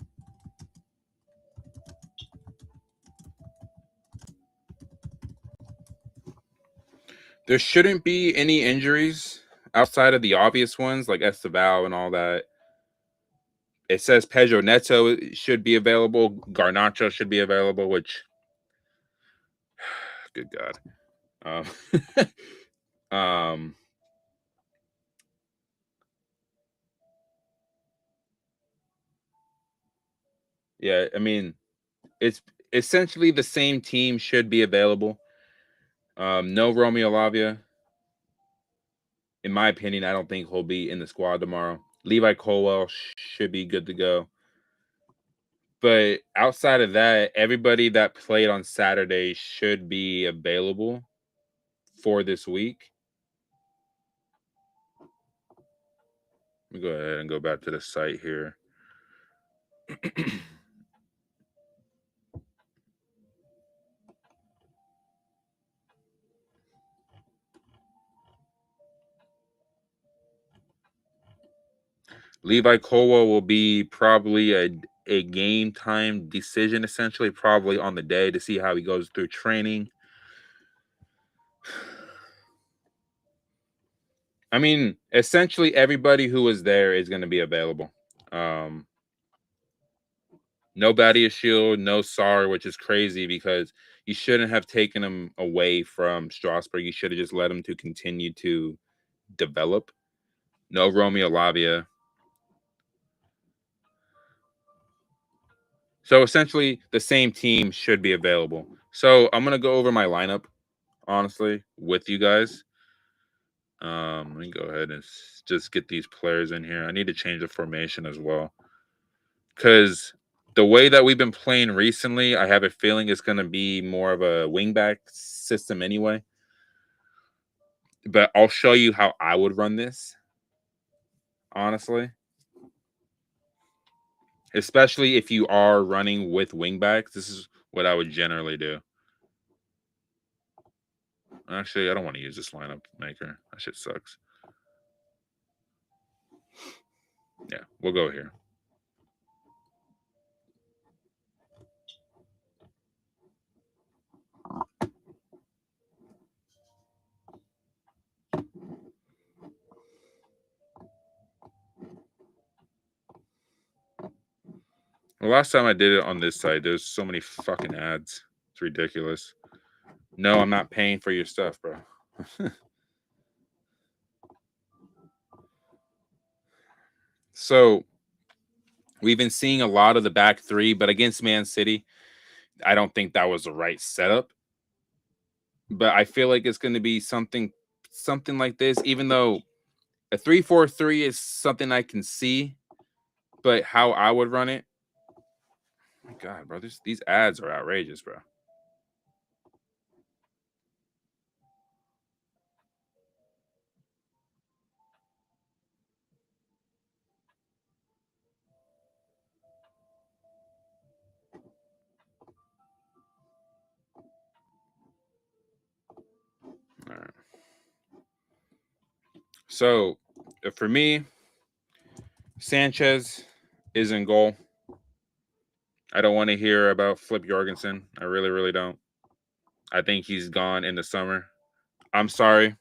There shouldn't be any injuries outside of the obvious ones like Esteval and all that. It says Pedro Neto should be available. Garnacho should be available, which, good God. Yeah, I mean, It's essentially the same team should be available. No Romeo Lavia. In my opinion, I don't think he'll be in the squad tomorrow. Levi Colwell should be good to go. But outside of that, everybody that played on Saturday should be available for this week. Let me go ahead and go back to the site here. Levi Colwell will be probably a game time decision, essentially, probably on the day to see how he goes through training. I mean, essentially everybody who was there is going to be available. No Badia Shield, no Sar, which is crazy because you shouldn't have taken him away from Strasbourg. You should have just let him to continue to develop. No Romeo Lavia. So essentially the same team should be available. So I'm going to go over my lineup, honestly, with you guys. Let me go ahead and just get these players in here. I need to change the formation as well. Because the way that we've been playing recently, I have a feeling it's going to be more of a wingback system anyway. But I'll show you how I would run this, honestly. Especially if you are running with wingbacks, this is what I would generally do. Actually, I don't want to use this lineup maker. That shit sucks. Yeah, we'll go here. The last time I did it on this site, there's so many fucking ads. It's ridiculous. No, I'm not paying for your stuff, bro. So we've been seeing a lot of the back three, but against Man City, I don't think that was the right setup. But I feel like it's going to be something like this, even though a 3-4-3 is something I can see, but how I would run it. Oh my God, bro, these ads are outrageous, bro. All right. So for me, Sanchez is in goal. I don't want to hear about Flip Jorgensen. I really, really don't. I think he's gone in the summer. I'm sorry.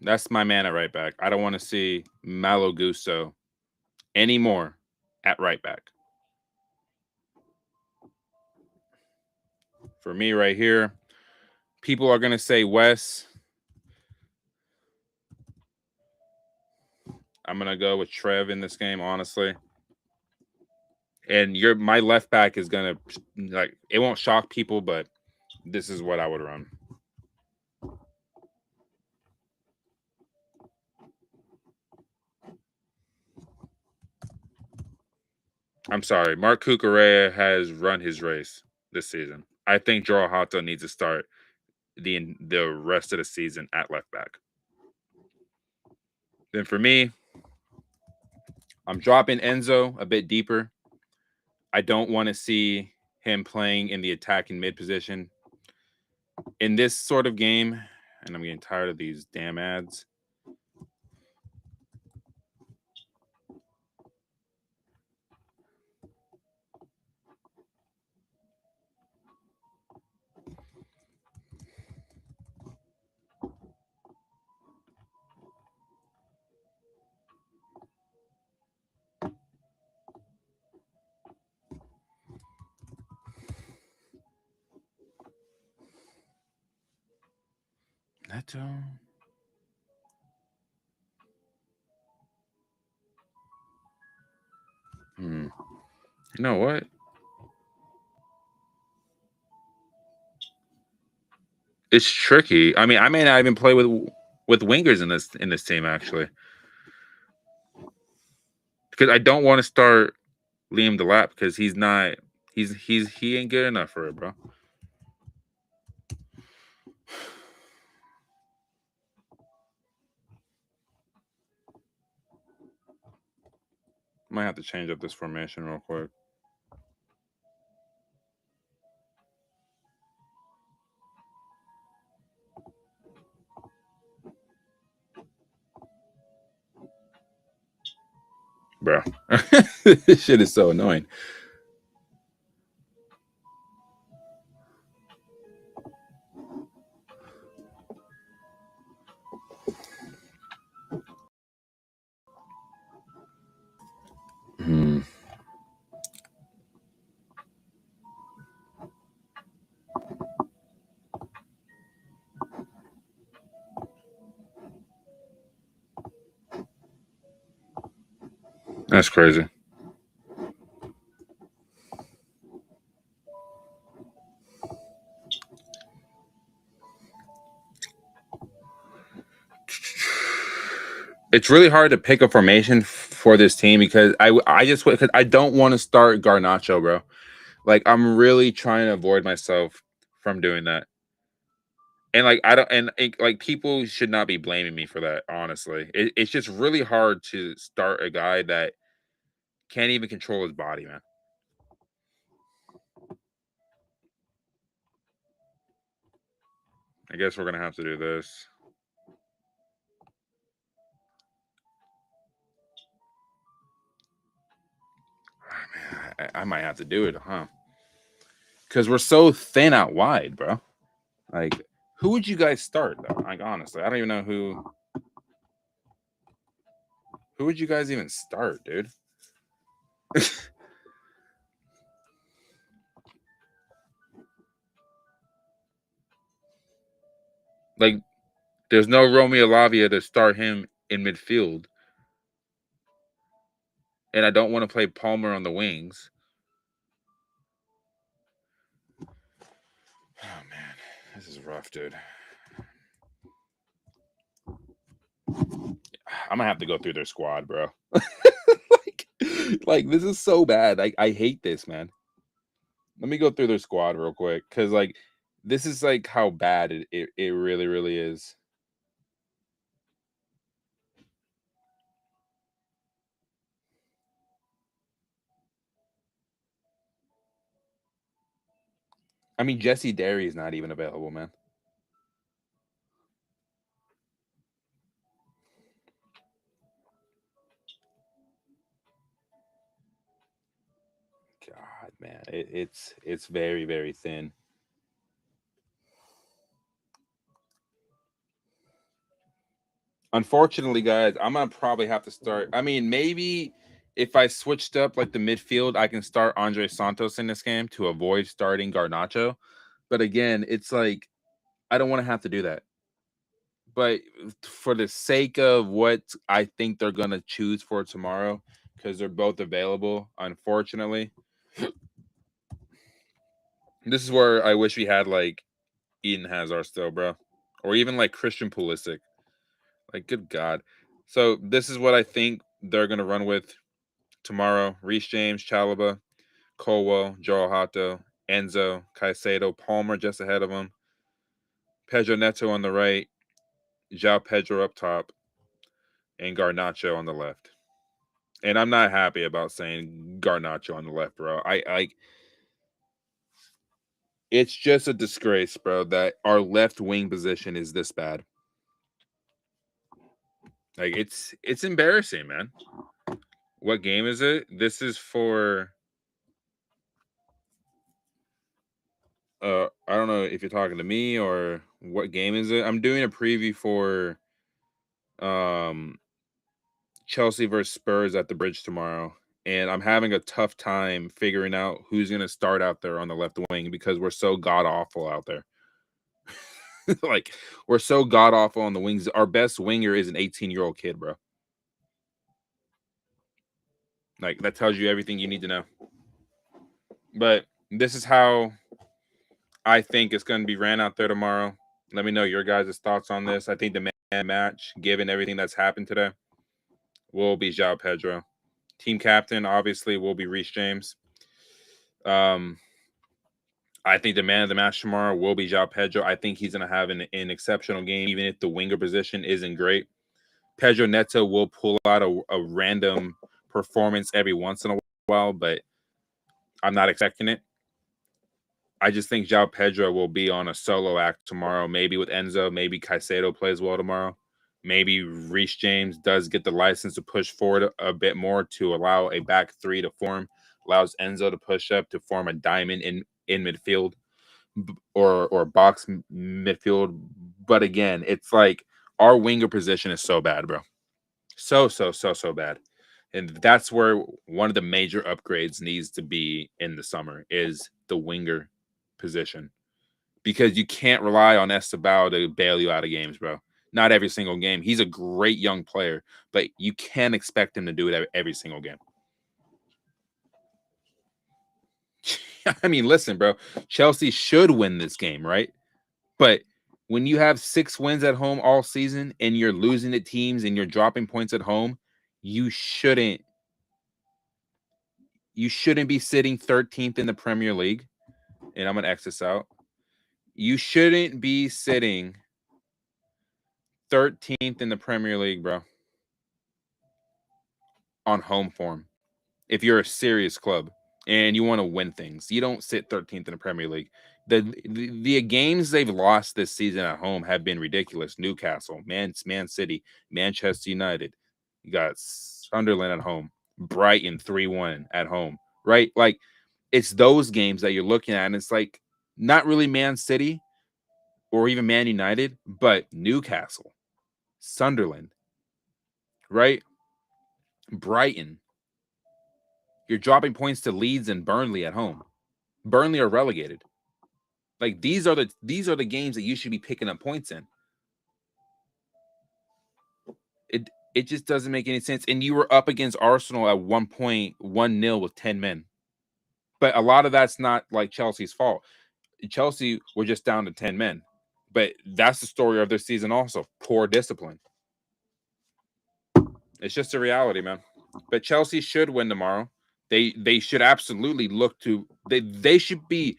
That's my man at right back. I don't want to see Malo Gusto anymore at right back. For me right here, people are going to say Wes. I'm going to go with Trev in this game, honestly. And my left back is going to, like, it won't shock people, but this is what I would run. I'm sorry. Mark Cucurella has run his race this season. I think Joao Hato needs to start the rest of the season at left back. Then for me, I'm dropping Enzo a bit deeper. I don't want to see him playing in the attacking mid position. In this sort of game, and I'm getting tired of these damn ads. Neto. You know what? It's tricky. I mean, I may not even play with wingers in this team actually, because I don't want to start Liam Delap because he's not. He ain't good enough for it, bro. Might have to change up this formation real quick. Bro, this shit is so annoying. That's crazy. It's really hard to pick a formation for this team because I don't want to start Garnacho, bro. Like I'm really trying to avoid myself from doing that. And like I don't and like people should not be blaming me for that, honestly. It's just really hard to start a guy that can't even control his body, man. I guess we're gonna have to do this. I might have to do it, huh? Because we're so thin out wide, bro. Like, who would you guys start though? Like, honestly, I don't even know who. Who would you guys even start, dude? Like, there's no Romeo Lavia to start him in midfield, and I don't want to play Palmer on the wings. Oh man, this is rough, dude. I'm gonna have to go through their squad, bro. like this is so bad. I hate this, man. Let me go through their squad real quick, because like this is like how bad it really really is. I mean, Jesse Derry is not even available, man. God, man, it's very very thin. Unfortunately, guys, I'm gonna probably have to start. I mean, maybe if I switched up like the midfield, I can start Andre Santos in this game to avoid starting Garnacho. But again, it's like I don't want to have to do that. But for the sake of what I think they're gonna choose for tomorrow, because they're both available, unfortunately, this is where I wish we had like Eden Hazard still, bro, or even like Christian Pulisic. Like, good God. So this is what I think they're gonna run with tomorrow: Reece James, Chalobah, Colwell, Joel Hato, Enzo, Caicedo, Palmer just ahead of him, Pedro Neto on the right, Joao Pedro up top, and Garnacho on the left. And I'm not happy about saying Garnacho on the left, bro. I it's just a disgrace, bro, that our left wing position is this bad. Like it's embarrassing, man. What game is it? This is for I don't know if you're talking to me or what game is it. I'm doing a preview for um Chelsea versus Spurs at the Bridge tomorrow, and I'm having a tough time figuring out who's going to start out there on the left wing because we're so god awful out there. Like we're so god awful on the wings. Our best winger is an 18-year-old kid, bro. Like, that tells you everything you need to know. But this is how I think it's going to be ran out there tomorrow. Let me know your guys' thoughts on this. I think the man match, given everything that's happened today, will be Joao Pedro. Team captain, obviously, will be Reece James. I think the man of the match tomorrow will be Joao Pedro. I think he's going to have an exceptional game, even if the winger position isn't great. Pedro Neto will pull out a random performance every once in a while, but I'm not expecting it. I just think Joao Pedro will be on a solo act tomorrow, maybe with Enzo, maybe Caicedo plays well tomorrow. Maybe Reece James does get the license to push forward a bit more to allow a back three to form, allows Enzo to push up to form a diamond in midfield or box midfield. But again, it's like our winger position is so bad, bro. So bad. And that's where one of the major upgrades needs to be in the summer is the winger position. Because you can't rely on Estabao to bail you out of games, bro. Not every single game. He's a great young player, but you can't expect him to do it every single game. I mean, listen, bro. Chelsea should win this game, right? But when you have 6 wins at home all season and you're losing to teams and you're dropping points at home, you shouldn't be sitting 13th in the Premier League. And I'm going to X this out. You shouldn't be sitting 13th in the Premier League, bro, on home form. If you're a serious club and you want to win things, you don't sit 13th in the Premier League. The games they've lost this season at home have been ridiculous. Newcastle, Man City, Manchester United. You got Sunderland at home, Brighton 3-1 at home, right? Like, it's those games that you're looking at, and it's like not really Man City or even Man United, but Newcastle, Sunderland, right? Brighton. You're dropping points to Leeds and Burnley at home. Burnley are relegated. Like, these are the games that you should be picking up points in. It just doesn't make any sense. And you were up against Arsenal at 1-0 with 10 men. But a lot of that's not like Chelsea's fault. Chelsea were just down to 10 men. But that's the story of their season also. Poor discipline. It's just a reality, man. But Chelsea should win tomorrow. They should absolutely look to they should be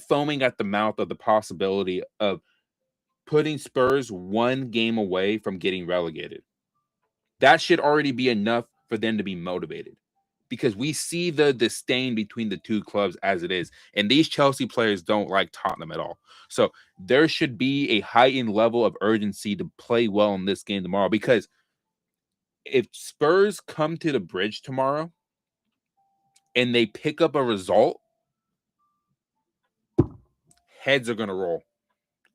foaming at the mouth of the possibility of putting Spurs one game away from getting relegated. That should already be enough for them to be motivated, because we see the disdain between the two clubs as it is, and these Chelsea players don't like Tottenham at all. So there should be a heightened level of urgency to play well in this game tomorrow, because if Spurs come to the bridge tomorrow and they pick up a result, heads are going to roll.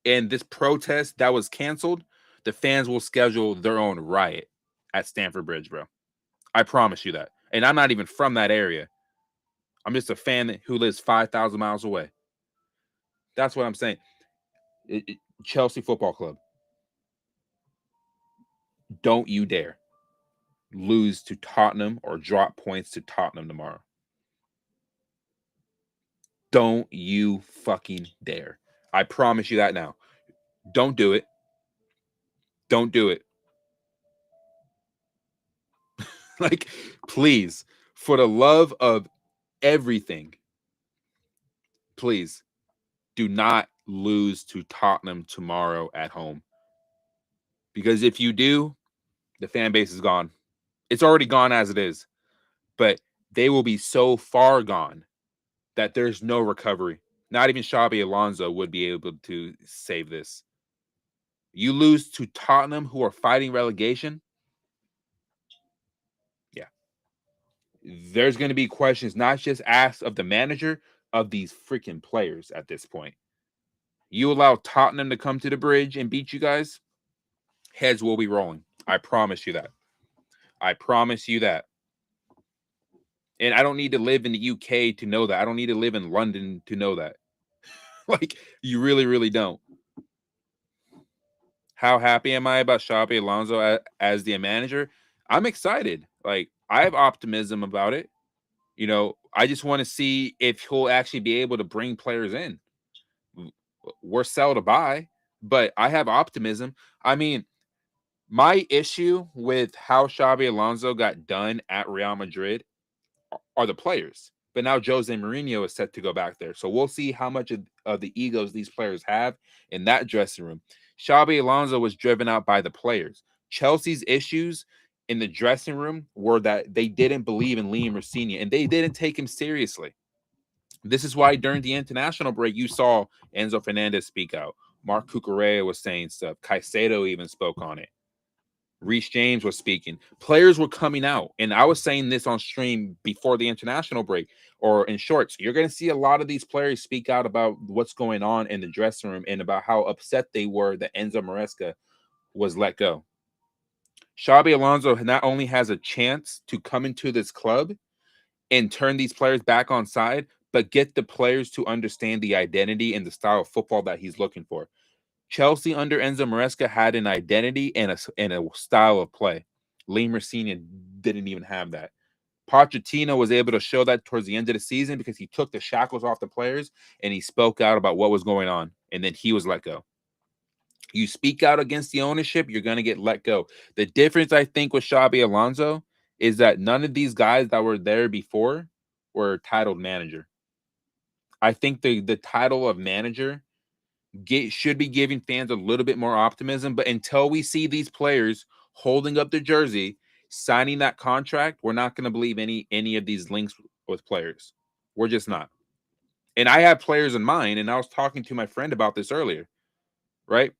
And this protest that was canceled, the fans will schedule their own riot at Stamford Bridge, bro. I promise you that. And I'm not even from that area. I'm just a fan who lives 5,000 miles away. That's what I'm saying. Chelsea Football Club, don't you dare lose to Tottenham or drop points to Tottenham tomorrow. Don't you fucking dare. I promise you that now. Don't do it. Don't do it. Like, please, for the love of everything, please do not lose to Tottenham tomorrow at home. Because if you do, the fan base is gone. It's already gone as it is. But they will be so far gone that there's no recovery. Not even Xabi Alonso would be able to save this. You lose to Tottenham, who are fighting relegation. Yeah. There's going to be questions not just asked of the manager, of these freaking players at this point. You allow Tottenham to come to the bridge and beat you guys, heads will be rolling. I promise you that. I promise you that. And I don't need to live in the UK to know that. I don't need to live in London to know that. Like, you really, really don't. How happy am I about Xabi Alonso as the manager? I'm excited. Like, I have optimism about it. You know, I just want to see if he'll actually be able to bring players in. We're sell to buy, but I have optimism. I mean, my issue with how Xabi Alonso got done at Real Madrid are the players. But now Jose Mourinho is set to go back there. So we'll see how much of the egos these players have in that dressing room. Xabi Alonso was driven out by the players. Chelsea's issues in the dressing room were that they didn't believe in Liam Rossini and they didn't take him seriously. This is why during the international break, you saw Enzo Fernandez speak out. Mark Cucurella was saying stuff. Caicedo even spoke on it. Reece James was speaking. Players were coming out. And I was saying this on stream before the international break or in shorts. You're going to see a lot of these players speak out about what's going on in the dressing room and about how upset they were that Enzo Maresca was let go. Xabi Alonso not only has a chance to come into this club and turn these players back on side, but get the players to understand the identity and the style of football that he's looking for. Chelsea under Enzo Maresca had an identity and a style of play. Liam Rossini didn't even have that. Pochettino was able to show that towards the end of the season because he took the shackles off the players and he spoke out about what was going on, and then he was let go. You speak out against the ownership, you're going to get let go. The difference, I think, with Xabi Alonso is that none of these guys that were there before were titled manager. I think the title of manager should be giving fans a little bit more optimism. But until we see these players holding up their jersey, signing that contract, we're not going to believe any of these links with players. We're just not. And I have players in mind, and I was talking to my friend about this earlier, right?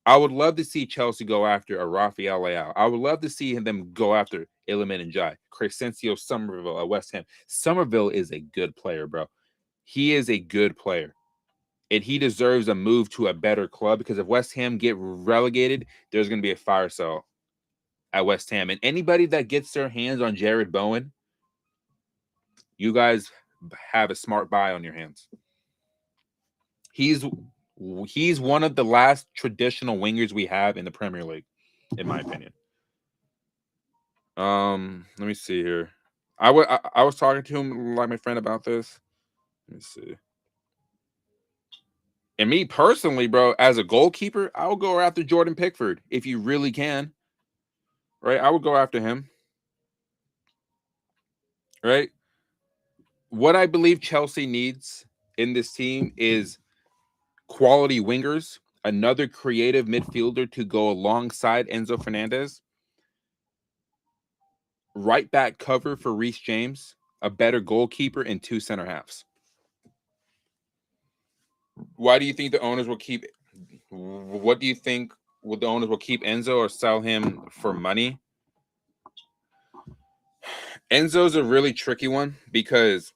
I would love to see Chelsea go after a Rafael Leao. I would love to see them go after Iliman Ndiaye, Crescencio Somerville at West Ham. Somerville is a good player, bro. He is a good player. And he deserves a move to a better club because if West Ham get relegated, there's going to be a fire sale at West Ham. And anybody that gets their hands on Jared Bowen, you guys have a smart buy on your hands. He's one of the last traditional wingers we have in the Premier League, in my opinion. Let me see here. I was talking to him like my friend about this. Let me see. And me personally, bro, as a goalkeeper, I would go after Jordan Pickford if you really can. Right? I would go after him. Right? What I believe Chelsea needs in this team is quality wingers, another creative midfielder to go alongside Enzo Fernandez, right back cover for Reece James, a better goalkeeper, and 2 center halves. Why do you think the owners will keep? What do you think? Will the owners will keep Enzo or sell him for money? Enzo's a really tricky one because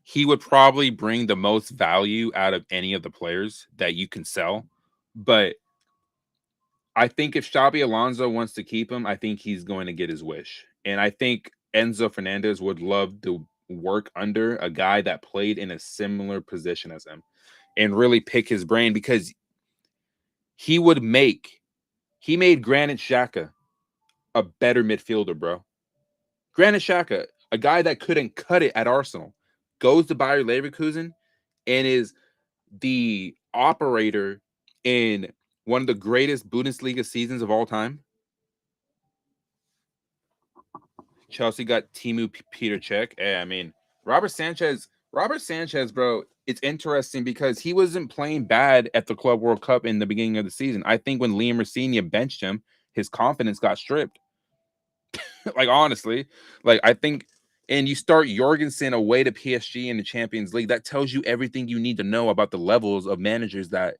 he would probably bring the most value out of any of the players that you can sell. But I think if Xabi Alonso wants to keep him, I think he's going to get his wish. And I think Enzo Fernandez would love to work under a guy that played in a similar position as him and really pick his brain because he made Granit Xhaka a better midfielder, bro. Granit Xhaka, a guy that couldn't cut it at Arsenal, goes to Bayer Leverkusen and is the operator in one of the greatest Bundesliga seasons of all time. Chelsea got Timu Peter Cech. I mean, Robert Sanchez, bro, it's interesting because he wasn't playing bad at the Club World Cup in the beginning of the season. I think when Liam Rossini benched him, his confidence got stripped. Like, honestly, like, I think, and you start Jorgensen away to PSG in the Champions League, that tells you everything you need to know about the levels of managers that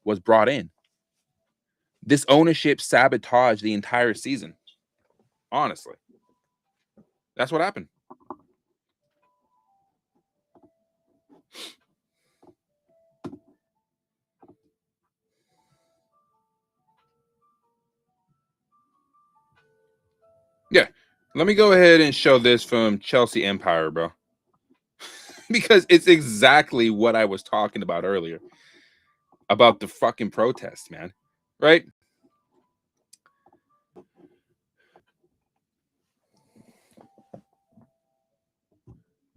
was brought in. This ownership sabotaged the entire season. Honestly, that's what happened. Yeah. Let me go ahead and show this from Chelsea Empire, bro. Because it's exactly what I was talking about earlier about the fucking protests, man. Right?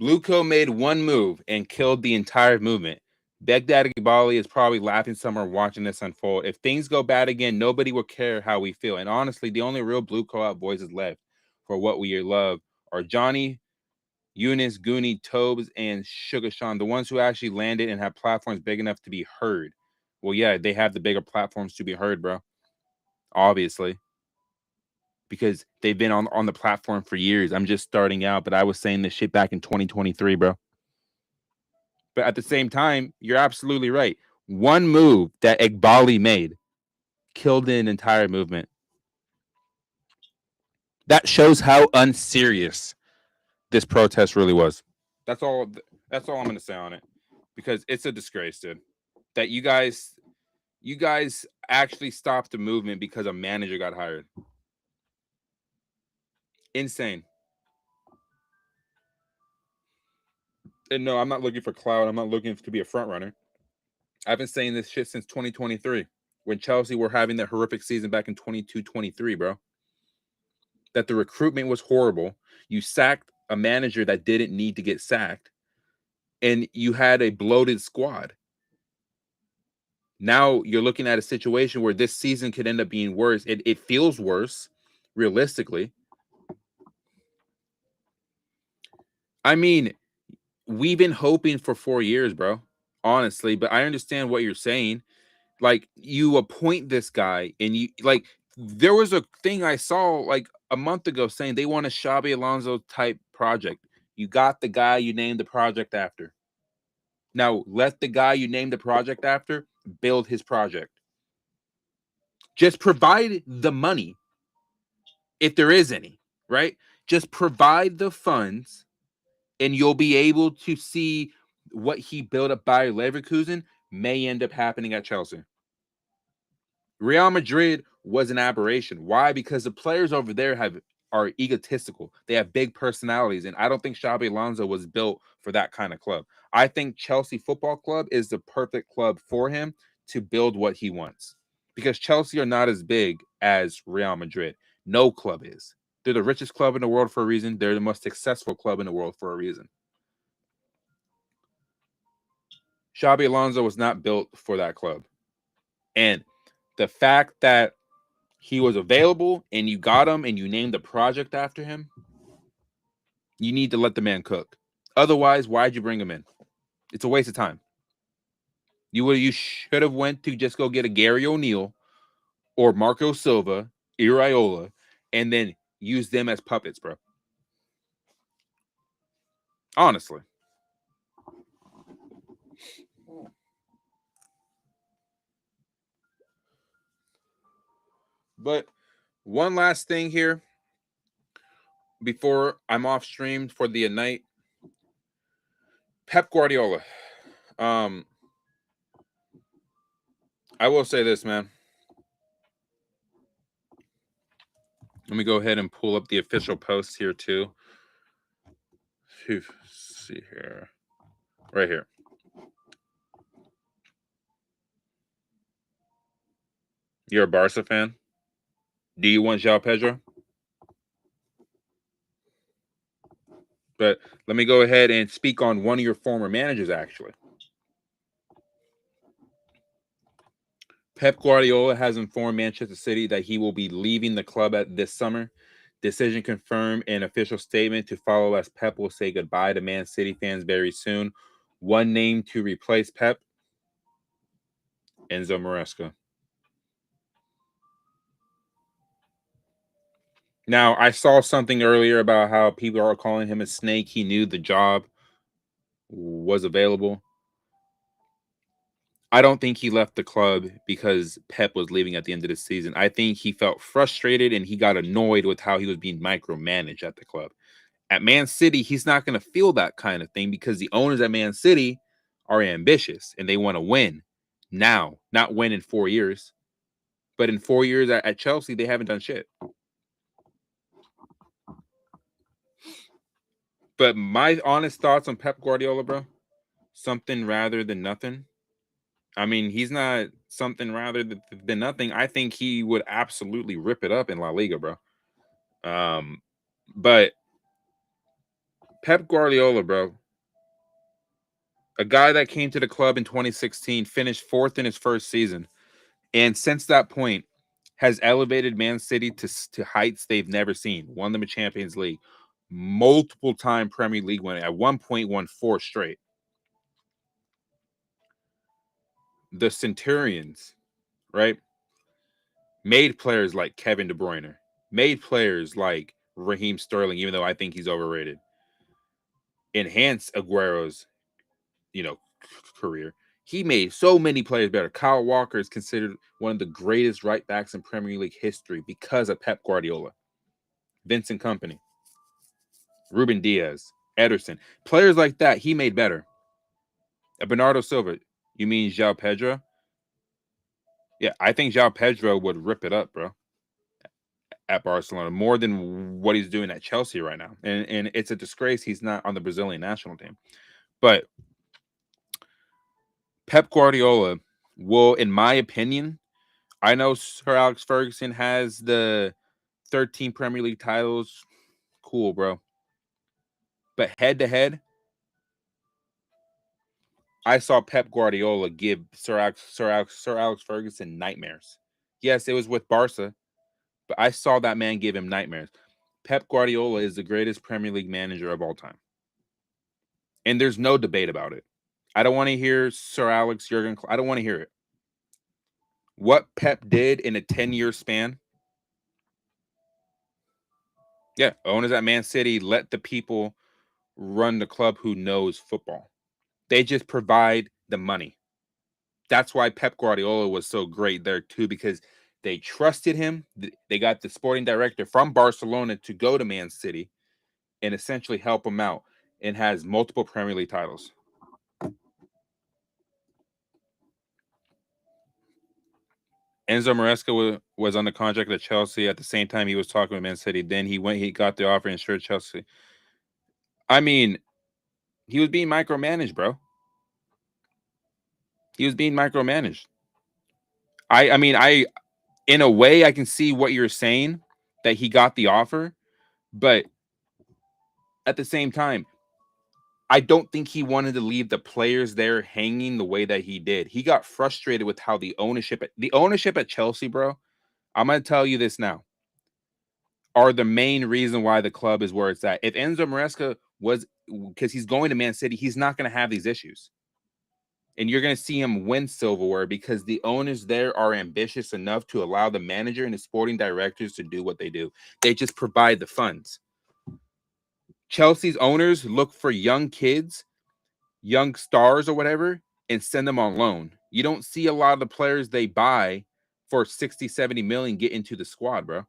Bluco made one move and killed the entire movement. Begdadi is probably laughing somewhere watching this unfold. If things go bad again, nobody will care how we feel. And honestly, the only real blue co-op voices left for what we love are Johnny, Eunice, Goonie, Tobes, and Sugar Sean, the ones who actually landed and have platforms big enough to be heard. Well, yeah, they have the bigger platforms to be heard, bro. Obviously. Because they've been on the platform for years. I'm just starting out, but I was saying this shit back in 2023, bro. But at the same time, you're absolutely right. One move that Igbali made killed an entire movement. That shows how unserious this protest really was. That's all. That's all I'm gonna say on it, because it's a disgrace, dude. That you guys actually stopped the movement because a manager got hired. Insane. And no, I'm not looking for clout. I'm not looking to be a front runner. I've been saying this shit since 2023, when Chelsea were having that horrific season back in 22-23, bro. That the recruitment was horrible. You sacked a manager that didn't need to get sacked, and you had a bloated squad. Now you're looking at a situation where this season could end up being worse. It feels worse, realistically. I mean, we've been hoping for 4 years, bro. Honestly, but I understand what you're saying. Like, you appoint this guy, and you like, there was a thing I saw like a month ago saying they want a Xabi Alonso type project. You got the guy you named the project after. Now let the guy you named the project after build his project. Just provide the money, if there is any, right? Just provide the funds, and you'll be able to see what he built up by Leverkusen may end up happening at Chelsea. Real Madrid was an aberration. Why? Because the players over there are egotistical. They have big personalities, and I don't think Xabi Alonso was built for that kind of club. I think Chelsea Football Club is the perfect club for him to build what he wants. Because Chelsea are not as big as Real Madrid. No club is. They're the richest club in the world for a reason. They're the most successful club in the world for a reason. Xabi Alonso was not built for that club. And the fact that he was available and you got him and you named the project after him, you need to let the man cook. Otherwise, why'd you bring him in? It's a waste of time. You should have went to just go get a Gary O'Neill or Marco Silva, Iraola, and then use them as puppets, bro. Honestly. But one last thing here before I'm off stream for the night. Pep Guardiola. I will say this, man. Let me go ahead and pull up the official post here too. Let's see here. Right here. You're a Barca fan? Do you want Joao Pedro? But let me go ahead and speak on one of your former managers, actually. Pep Guardiola has informed Manchester City that he will be leaving the club this summer. Decision confirmed in official statement to follow, as Pep will say goodbye to Man City fans very soon. One name to replace Pep: Enzo Maresca. Now, I saw something earlier about how people are calling him a snake. He knew the job was available. I don't think he left the club because Pep was leaving at the end of the season. I think he felt frustrated and he got annoyed with how he was being micromanaged at the club. At Man City, he's not going to feel that kind of thing because the owners at Man City are ambitious and they want to win now, not win in 4 years. But in 4 years at Chelsea, they haven't done shit. But my honest thoughts on Pep Guardiola, bro, something rather than nothing. I mean, he's not something rather than nothing. I think he would absolutely rip it up in La Liga, bro. But Pep Guardiola, bro. A guy that came to the club in 2016, finished 4th in his first season, and since that point has elevated Man City to heights they've never seen. Won them a Champions League, multiple time Premier League winner. At one point, won 4 straight. The Centurions, right, made players like Kevin De Bruyne, made players like Raheem Sterling, even though I think he's overrated. Enhanced Aguero's, career. He made so many players better. Kyle Walker is considered one of the greatest right backs in Premier League history because of Pep Guardiola. Vincent Kompany, Ruben Diaz, Ederson, players like that he made better. Bernardo Silva, you mean Joao Pedro? Yeah, I think Joao Pedro would rip it up, bro, at Barcelona more than what he's doing at Chelsea right now. And it's a disgrace he's not on the Brazilian national team. But Pep Guardiola will, in my opinion, I know Sir Alex Ferguson has the 13 Premier League titles. Cool, bro. But head to head, I saw Pep Guardiola give Sir Alex Ferguson nightmares. Yes, it was with Barca, but I saw that man give him nightmares. Pep Guardiola is the greatest Premier League manager of all time. And there's no debate about it. I don't want to hear Sir Alex, Jurgen Klopp. I don't want to hear it. What Pep did in a 10-year span. Yeah, owners at Man City let the people run the club who knows football. They just provide the money. That's why Pep Guardiola was so great there too, because they trusted him. They got the sporting director from Barcelona to go to Man City and essentially help him out, and has multiple Premier League titles. Enzo Maresca was on the contract at Chelsea at the same time he was talking with Man City. Then he got the offer and sure Chelsea. I mean, he was being micromanaged, bro. He was being micromanaged. I mean, in a way, I can see what you're saying, that he got the offer, but at the same time, I don't think he wanted to leave the players there hanging the way that he did. He got frustrated with how the ownership at Chelsea, bro. I'm going to tell you this now, are the main reason why the club is where it's at. If Enzo Maresca was, because he's going to Man City, he's not going to have these issues. And you're going to see him win silverware because the owners there are ambitious enough to allow the manager and the sporting directors to do what they do. They just provide the funds. Chelsea's owners look for young kids, young stars or whatever, and send them on loan. You don't see a lot of the players they buy for 60, 70 million get into the squad, bro.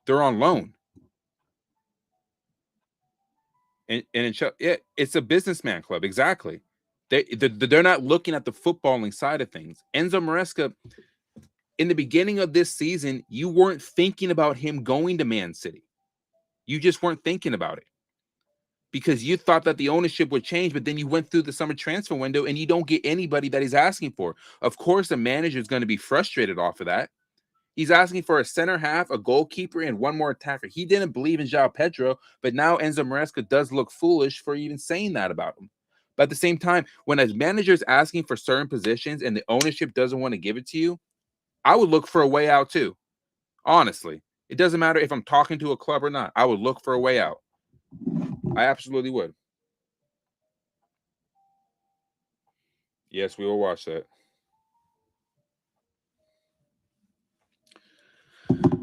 They're on loan. And it's a businessman club. Exactly. They're not looking at the footballing side of things. Enzo Maresca, in the beginning of this season, you weren't thinking about him going to Man City. You just weren't thinking about it because you thought that the ownership would change, but then you went through the summer transfer window and you don't get anybody that he's asking for. Of course, the manager is going to be frustrated off of that. He's asking for a center half, a goalkeeper, and one more attacker. He didn't believe in Joao Pedro, but now Enzo Maresca does look foolish for even saying that about him. But at the same time, when a manager is asking for certain positions and the ownership doesn't want to give it to you, I would look for a way out too. Honestly, it doesn't matter if I'm talking to a club or not. I would look for a way out. I absolutely would. Yes, we will watch that.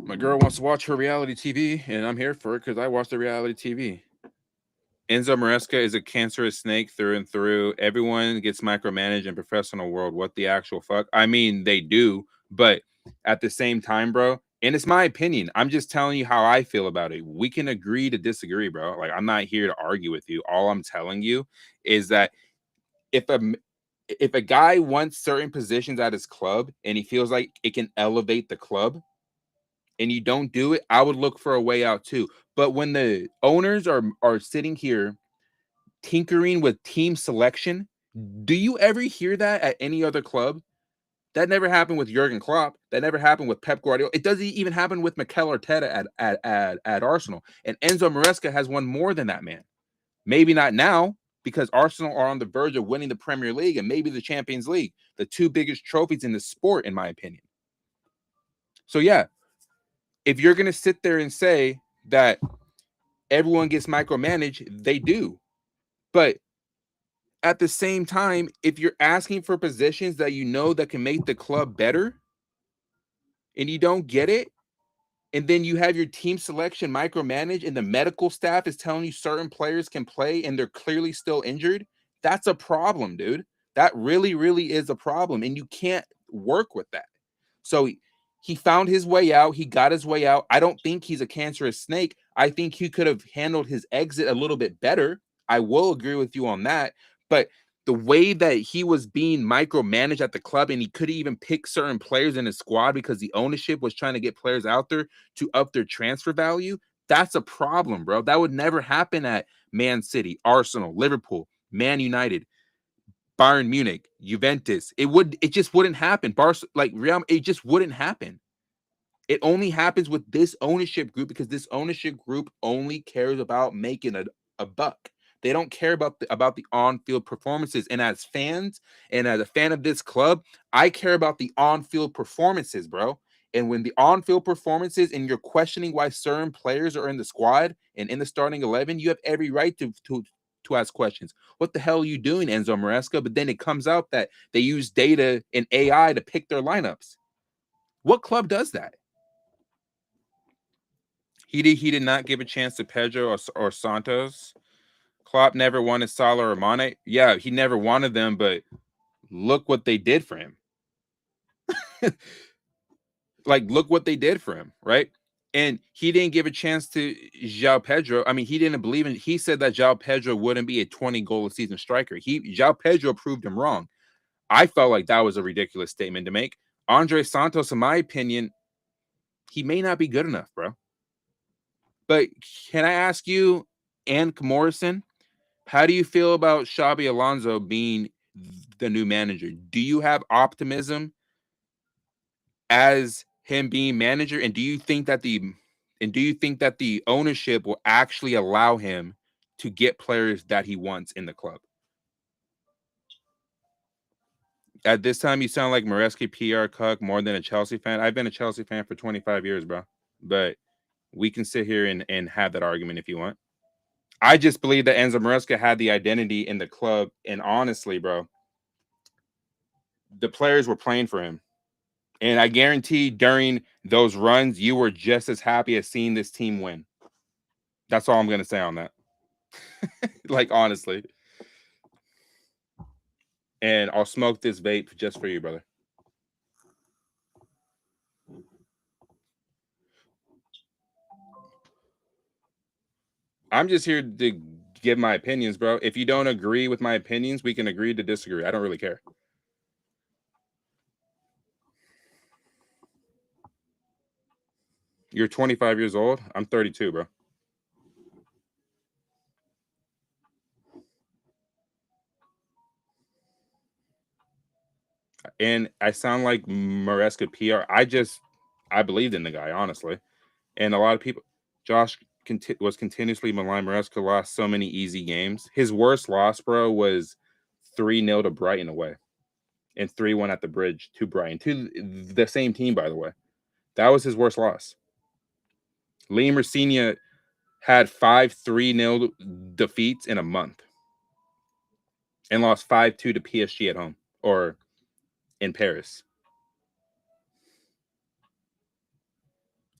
My girl wants to watch her reality TV, and I'm here for it because I watch the reality TV. Enzo Maresca is a cancerous snake through and through. Everyone gets micromanaged in professional world. What the actual fuck? I mean, they do, but at the same time, bro, and it's my opinion. I'm just telling you how I feel about it. We can agree to disagree, bro. Like, I'm not here to argue with you. All I'm telling you is that if a guy wants certain positions at his club and he feels like it can elevate the club and you don't do it, I would look for a way out too. But when the owners are sitting here tinkering with team selection, do you ever hear that at any other club? That never happened with Jurgen Klopp. That never happened with Pep Guardiola. It doesn't even happen with Mikel Arteta at Arsenal. And Enzo Maresca has won more than that man. Maybe not now, because Arsenal are on the verge of winning the Premier League and maybe the Champions League, the two biggest trophies in the sport, in my opinion. So yeah, if you're going to sit there and say that everyone gets micromanaged, they do. But at the same time, if you're asking for positions that you know that can make the club better and you don't get it, and then you have your team selection micromanaged and the medical staff is telling you certain players can play and they're clearly still injured, that's a problem, dude. That really, really is a problem. And you can't work with that. So he found his way out. He got his way out. I don't think he's a cancerous snake. I think he could have handled his exit a little bit better. I will agree with you on that. But the way that he was being micromanaged at the club, and he couldn't even pick certain players in his squad because the ownership was trying to get players out there to up their transfer value, that's a problem, bro. That would never happen at Man City, Arsenal, Liverpool, Man United, Bayern Munich, Juventus. It just wouldn't happen. Real, it just wouldn't happen. It only happens with this ownership group because this ownership group only cares about making a buck. They don't care about the on-field performances. And as fans and as a fan of this club, I care about the on-field performances, bro. And when the on-field performances and you're questioning why certain players are in the squad and in the starting 11, you have every right to ask questions. What the hell are you doing, Enzo Maresca? But then it comes out that they use data and AI to pick their lineups. What club does that? He did not give a chance to Pedro or Santos. Klopp never wanted Salah or Mane. Yeah, he never wanted them, but look what they did for him. Look what they did for him, right? And he didn't give a chance to Joao Pedro. I mean, he didn't believe in. He said that Joao Pedro wouldn't be a 20-goal a season striker. Joao Pedro proved him wrong. I felt like that was a ridiculous statement to make. Andre Santos, in my opinion, he may not be good enough, bro. But can I ask you, Ann Morrison, how do you feel about Xabi Alonso being the new manager? Do you have optimism as him being manager, and do you think that the ownership will actually allow him to get players that he wants in the club? At this time, you sound like Maresca PR cuck more than a Chelsea fan. I've been a Chelsea fan for 25 years, bro. But we can sit here and have that argument if you want. I just believe that Enzo Maresca had the identity in the club, and honestly, bro, the players were playing for him. And I guarantee during those runs, you were just as happy as seeing this team win. That's all I'm going to say on that. Honestly. And I'll smoke this vape just for you, brother. I'm just here to give my opinions, bro. If you don't agree with my opinions, we can agree to disagree. I don't really care. You're 25 years old. I'm 32, bro. And I sound like Maresca PR. I believed in the guy, honestly. And a lot of people, Josh was continuously maligned. Maresca lost so many easy games. His worst loss, bro, was 3-0 to Brighton away and 3-1 at the Bridge to Brighton, to the same team, by the way. That was his worst loss. Liam Rosenia had 5 3-0 defeats in a month and lost 5-2 to PSG at home or in Paris.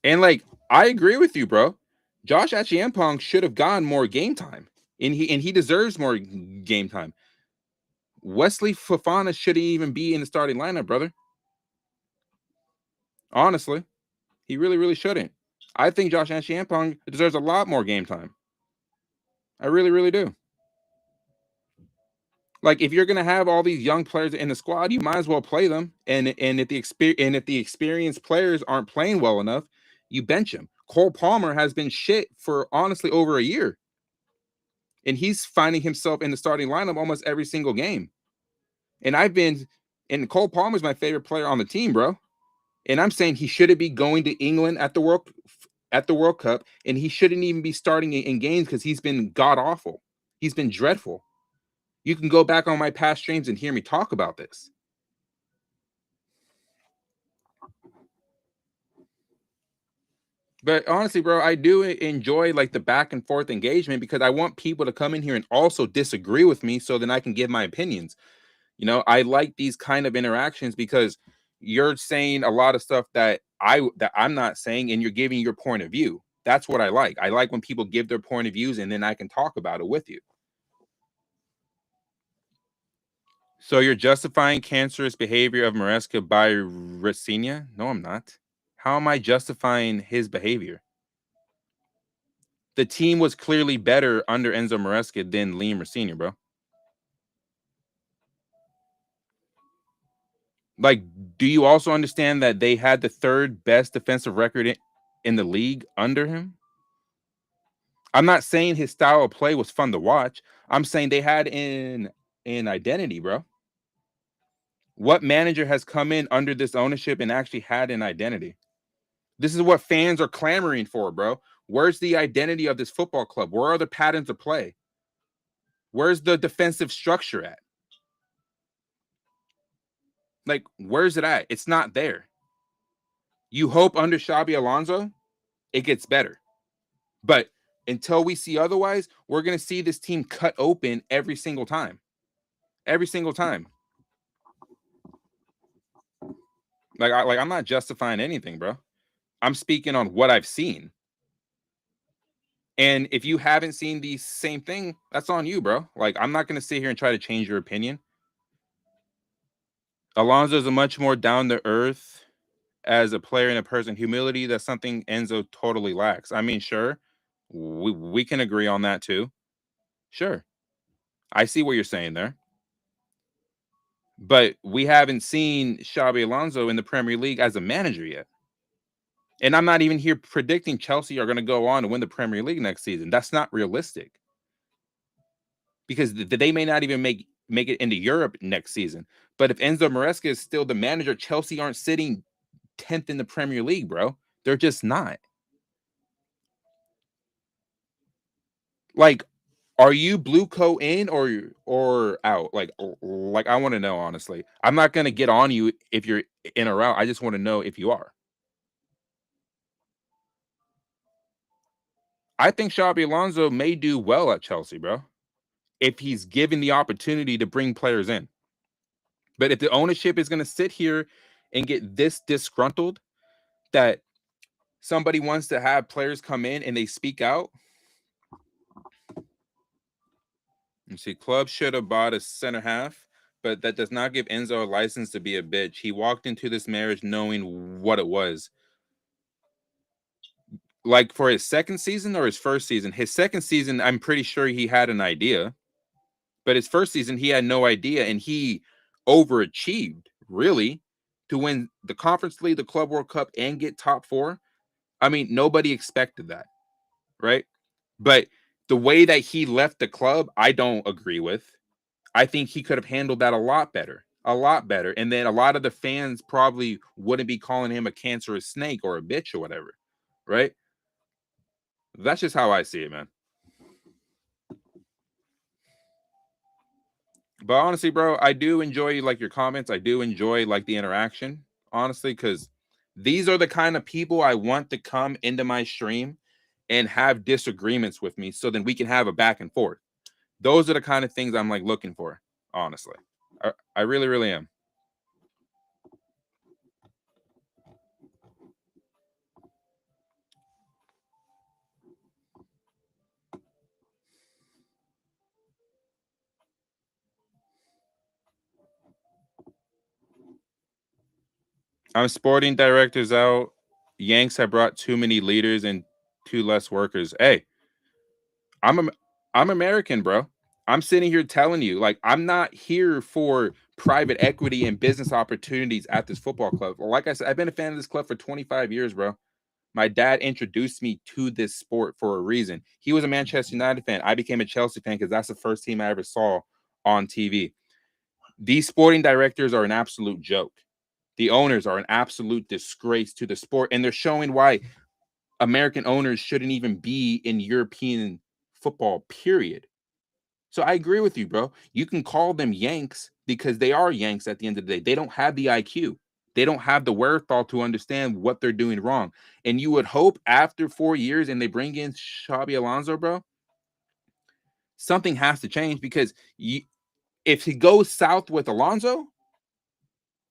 And I agree with you, bro. Josh Achiampong should have gotten more game time, and he deserves more game time. Wesley Fofana shouldn't even be in the starting lineup, brother. Honestly, he really, really shouldn't. I think Josh Achiampong deserves a lot more game time. I really, really do. If you're gonna have all these young players in the squad, you might as well play them. And if the experienced players aren't playing well enough, you bench them. Cole Palmer has been shit for honestly over a year, and he's finding himself in the starting lineup almost every single game. And Cole Palmer's my favorite player on the team, bro. And I'm saying he shouldn't be going to England at the World Cup, and he shouldn't even be starting in games because he's been god awful. He's been dreadful. You can go back on my past streams and hear me talk about this. But honestly, bro, I do enjoy like the back and forth engagement because I want people to come in here and also disagree with me so then I can give my opinions. You know, I like these kind of interactions because you're saying a lot of stuff that I'm not saying, and you're giving your point of view. That's what I like. I like when people give their point of views and then I can talk about it with you. So you're justifying cancerous behavior of Maresca by Racinia? No, I'm not. How am I justifying his behavior? The team was clearly better under Enzo Maresca than Liam Racinia, bro. Like, do you also understand that they had the third best defensive record in the league under him? I'm not saying his style of play was fun to watch. I'm saying they had an identity, bro. What manager has come in under this ownership and actually had an identity? This is what fans are clamoring for, bro. Where's the identity of this football club? Where are the patterns of play? Where's the defensive structure at? Like, where's it at? It's not there. You hope under Xabi Alonso, it gets better. But until we see otherwise, we're going to see this team cut open every single time. Every single time. I'm not justifying anything, bro. I'm speaking on what I've seen. And if you haven't seen the same thing, that's on you, bro. Like, I'm not going to sit here and try to change your opinion. Alonso is a much more down to earth as a player and a person. Humility, that's something Enzo totally lacks. I mean, sure, we can agree on that too. Sure. I see what you're saying there. But we haven't seen Xabi Alonso in the Premier League as a manager yet. And I'm not even here predicting Chelsea are going to go on and win the Premier League next season. That's not realistic. Because they may not even make it into Europe next season. But if Enzo Maresca is still the manager, Chelsea aren't sitting 10th in the Premier League, bro. They're just not. Like, are you blue co in or out? Like I want to know, honestly. I'm not going to get on you if you're in or out. I just want to know if you are. I think Xabi Alonso may do well at Chelsea, bro, if he's given the opportunity to bring players in. But if the ownership is going to sit here and get this disgruntled that somebody wants to have players come in and they speak out. You see, club should have bought a center half, but that does not give Enzo a license to be a bitch. He walked into this marriage knowing what it was. Like, for his second season or his first season? His second season, I'm pretty sure he had an idea. But his first season, he had no idea, and he overachieved, really, to win the Conference League, the Club World Cup, and get top four. I mean, nobody expected that, right? But the way that he left the club, I don't agree with. I think he could have handled that a lot better. And then a lot of the fans probably wouldn't be calling him a cancerous snake or a bitch or whatever, right? That's just how I see it, man. But honestly, bro, I do enjoy like your comments. I do enjoy like the interaction, honestly, because these are the kind of people I want to come into my stream and have disagreements with me so then we can have a back and forth. Those are the kind of things I'm like looking for, honestly. I really, really am. I'm sporting directors out. Yanks have brought too many leaders and too less workers. Hey, I'm American, bro. I'm sitting here telling you, like, I'm not here for private equity and business opportunities at this football club. Like I said, I've been a fan of this club for 25 years, bro. My dad introduced me to this sport for a reason. He was a Manchester United fan. I became a Chelsea fan because that's the first team I ever saw on TV. These sporting directors are an absolute joke. The owners are an absolute disgrace to the sport, and they're showing why American owners shouldn't even be in European football, period. So I agree with you, bro. You can call them Yanks because they are Yanks at the end of the day. They don't have the IQ. They don't have the wherewithal to understand what they're doing wrong. And you would hope after 4 years and they bring in Xabi Alonso, bro, something has to change because if he goes south with Alonso,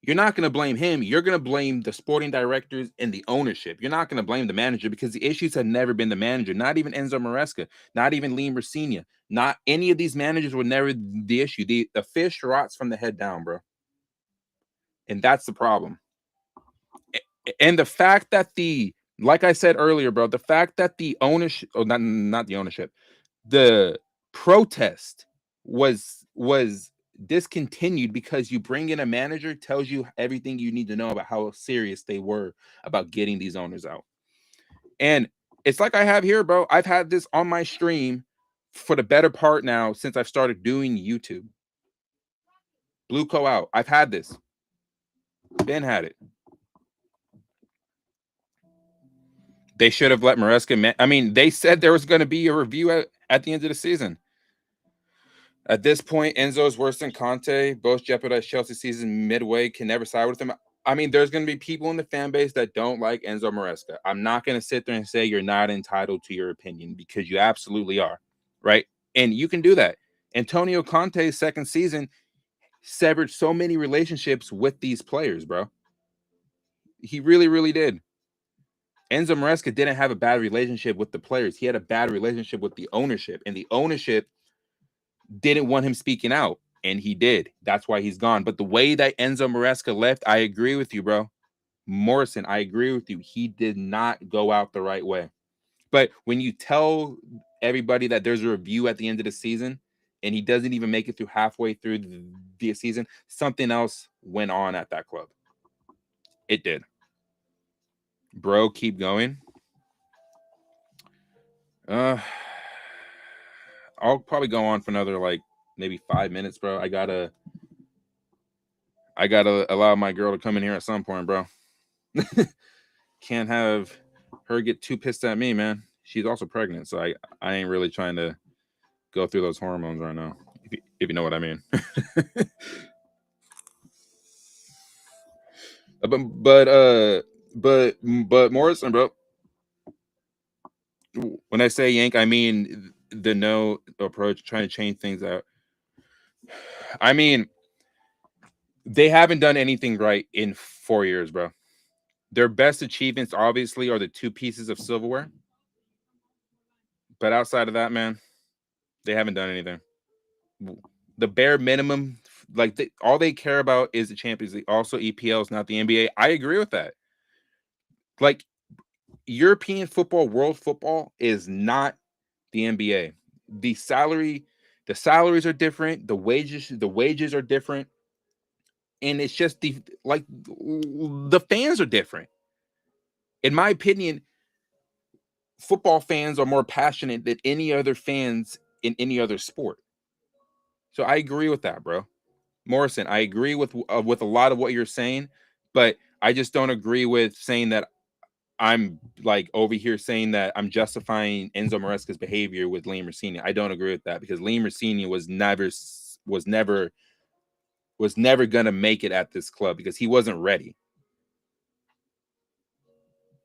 you're not going to blame him. You're going to blame the sporting directors and the ownership. You're not going to blame the manager because the issues have never been the manager, not even Enzo Maresca, not even Liam Rossigna. Not any of these managers were never the issue. The fish rots from the head down, bro. And that's the problem. And the fact that like I said earlier, bro, the fact that the ownership, or not the ownership, the protest was discontinued because you bring in a manager, tells you everything you need to know about how serious they were about getting these owners out. And it's like I have here, bro. I've had this on my stream for the better part now since I've started doing YouTube. Blue Co out. I've had this. Ben had it. They should have let Maresca. I mean, they said there was going to be a review at the end of the season. At this point, Enzo is worse than Conte. Both jeopardize Chelsea's season midway. Can never side with him. I mean, there's going to be people in the fan base that don't like Enzo Maresca. I'm not going to sit there and say you're not entitled to your opinion because you absolutely are, right? And you can do that. Antonio Conte's second season severed so many relationships with these players, bro. He really, really did. Enzo Maresca didn't have a bad relationship with the players. He had a bad relationship with the ownership, and the ownership didn't want him speaking out, and he did. That's why he's gone. But the way that Enzo Maresca left, I agree with you, bro. Morrison, I agree with you. He did not go out the right way. But when you tell everybody that there's a review at the end of the season and he doesn't even make it through halfway through the season, something else went on at that club. It did. Bro, keep going. I'll probably go on for another like maybe 5 minutes, bro. I gotta allow my girl to come in here at some point, bro. Can't have her get too pissed at me, man. She's also pregnant, so I ain't really trying to go through those hormones right now, if you know what I mean. but Morrison, bro. When I say yank, I mean the no approach, trying to change things out. I mean, they haven't done anything right in 4 years, bro. Their best achievements, obviously, are the 2 pieces of silverware. But outside of that, man, they haven't done anything. The bare minimum, like all they care about is the Champions League. Also, EPL is not the NBA. I agree with that. Like European football, world football is not the NBA. The salaries are different. The wages are different, and it's just the fans are different. In my opinion, football fans are more passionate than any other fans in any other sport. So I agree with that, bro. Morrison, I agree with a lot of what you're saying, but I just don't agree with saying that I'm like over here saying that I'm justifying Enzo Maresca's behavior with Liam Rossigna. I don't agree with that because Liam Rossigna was never gonna make it at this club because he wasn't ready.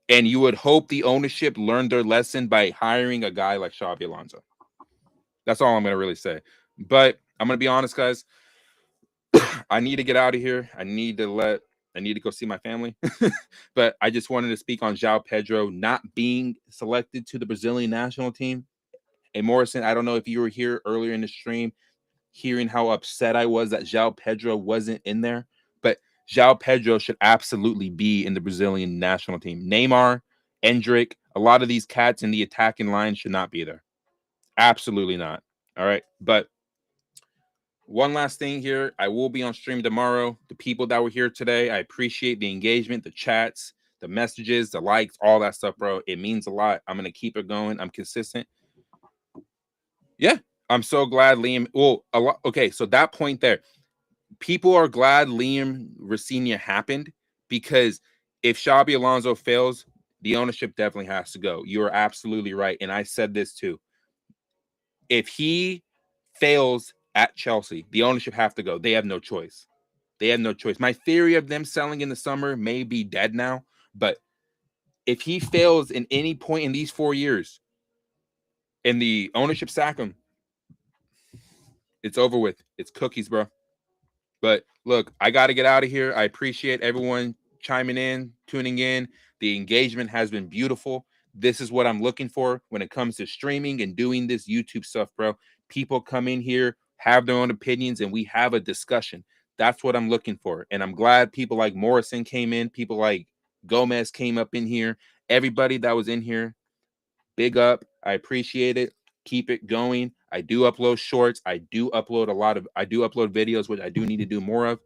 And you would hope the ownership learned their lesson by hiring a guy like Xabi Alonso. That's all I'm gonna really say. But I'm gonna be honest, guys. I need to get out of here. I need to go see my family. But I just wanted to speak on Joao Pedro not being selected to the Brazilian national team. And Morrison, I don't know if you were here earlier in the stream, hearing how upset I was that Joao Pedro wasn't in there. But Joao Pedro should absolutely be in the Brazilian national team. Neymar, Endrick, a lot of these cats in the attacking line should not be there. Absolutely not. All right. But one last thing here. I will be on stream tomorrow. The people that were here today, I appreciate the engagement, the chats, the messages, the likes, all that stuff, bro. It means a lot. I'm going to keep it going. I'm consistent. Yeah. I'm so glad Liam. Well, okay. So that point there, people are glad Liam Rossigna happened because if Xabi Alonso fails, the ownership definitely has to go. You are absolutely right. And I said this too. If he fails at Chelsea, the ownership have to go. They have no choice. They have no choice. My theory of them selling in the summer may be dead now, but if he fails in any point in these 4 years and the ownership sack him, it's over with. It's cookies, bro. But look, I got to get out of here. I appreciate everyone chiming in, tuning in. The engagement has been beautiful. This is what I'm looking for when it comes to streaming and doing this YouTube stuff, bro. People come in here, have their own opinions, and we have a discussion. That's what I'm looking for. And I'm glad people like Morrison came in, people like Gomez came up in here. Everybody that was in here, big up. I appreciate it. Keep it going. I do upload shorts. I do upload videos, which I do need to do more of.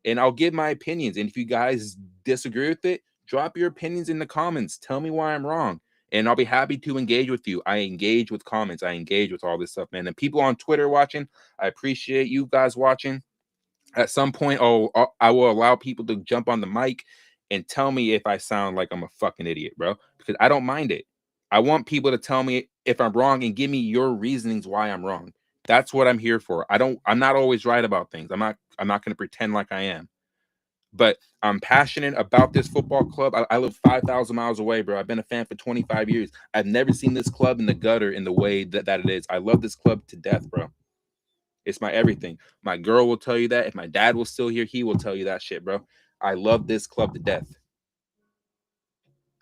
And I'll give my opinions. And if you guys disagree with it, drop your opinions in the comments. Tell me why I'm wrong. And I'll be happy to engage with you. I engage with comments. I engage with all this stuff, man. And people on Twitter watching, I appreciate you guys watching. At some point, I will allow people to jump on the mic and tell me if I sound like I'm a fucking idiot, bro, because I don't mind it. I want people to tell me if I'm wrong and give me your reasonings why I'm wrong. That's what I'm here for. I'm not always right about things. I'm not going to pretend like I am. But I'm passionate about this football club. I live 5,000 miles away, bro. I've been a fan for 25 years. I've never seen this club in the gutter in the way that it is. I love this club to death, bro. It's my everything. My girl will tell you that. If my dad was still here, he will tell you that shit, bro. I love this club to death.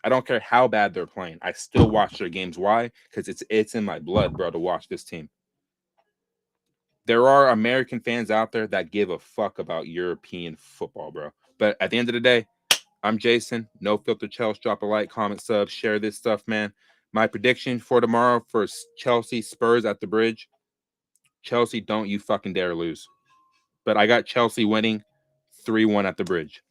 I don't care how bad they're playing. I still watch their games. Why? Because it's in my blood, bro, to watch this team. There are American fans out there that give a fuck about European football, bro. But at the end of the day, I'm Jason. No filter Chelsea. Drop a like, comment, sub, share this stuff, man. My prediction for tomorrow for Chelsea Spurs at the Bridge. Chelsea, don't you fucking dare lose. But I got Chelsea winning 3-1 at the Bridge.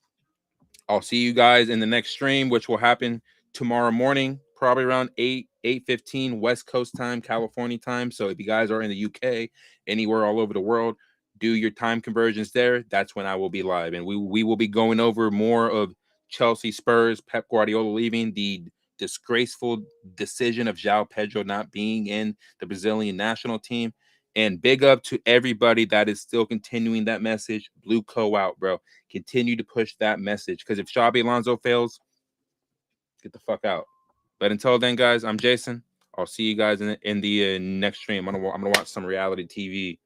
I'll see you guys in the next stream, which will happen tomorrow morning, probably around 8:15 West Coast time, California time. So if you guys are in the UK, anywhere all over the world, do your time conversions there. That's when I will be live. And we will be going over more of Chelsea Spurs, Pep Guardiola leaving, the disgraceful decision of Joao Pedro not being in the Brazilian national team. And big up to everybody that is still continuing that message. Blue Co out, bro. Continue to push that message. Because if Xabi Alonso fails, get the fuck out. But until then, guys, I'm Jason. I'll see you guys in the next stream. I'm gonna watch some reality TV.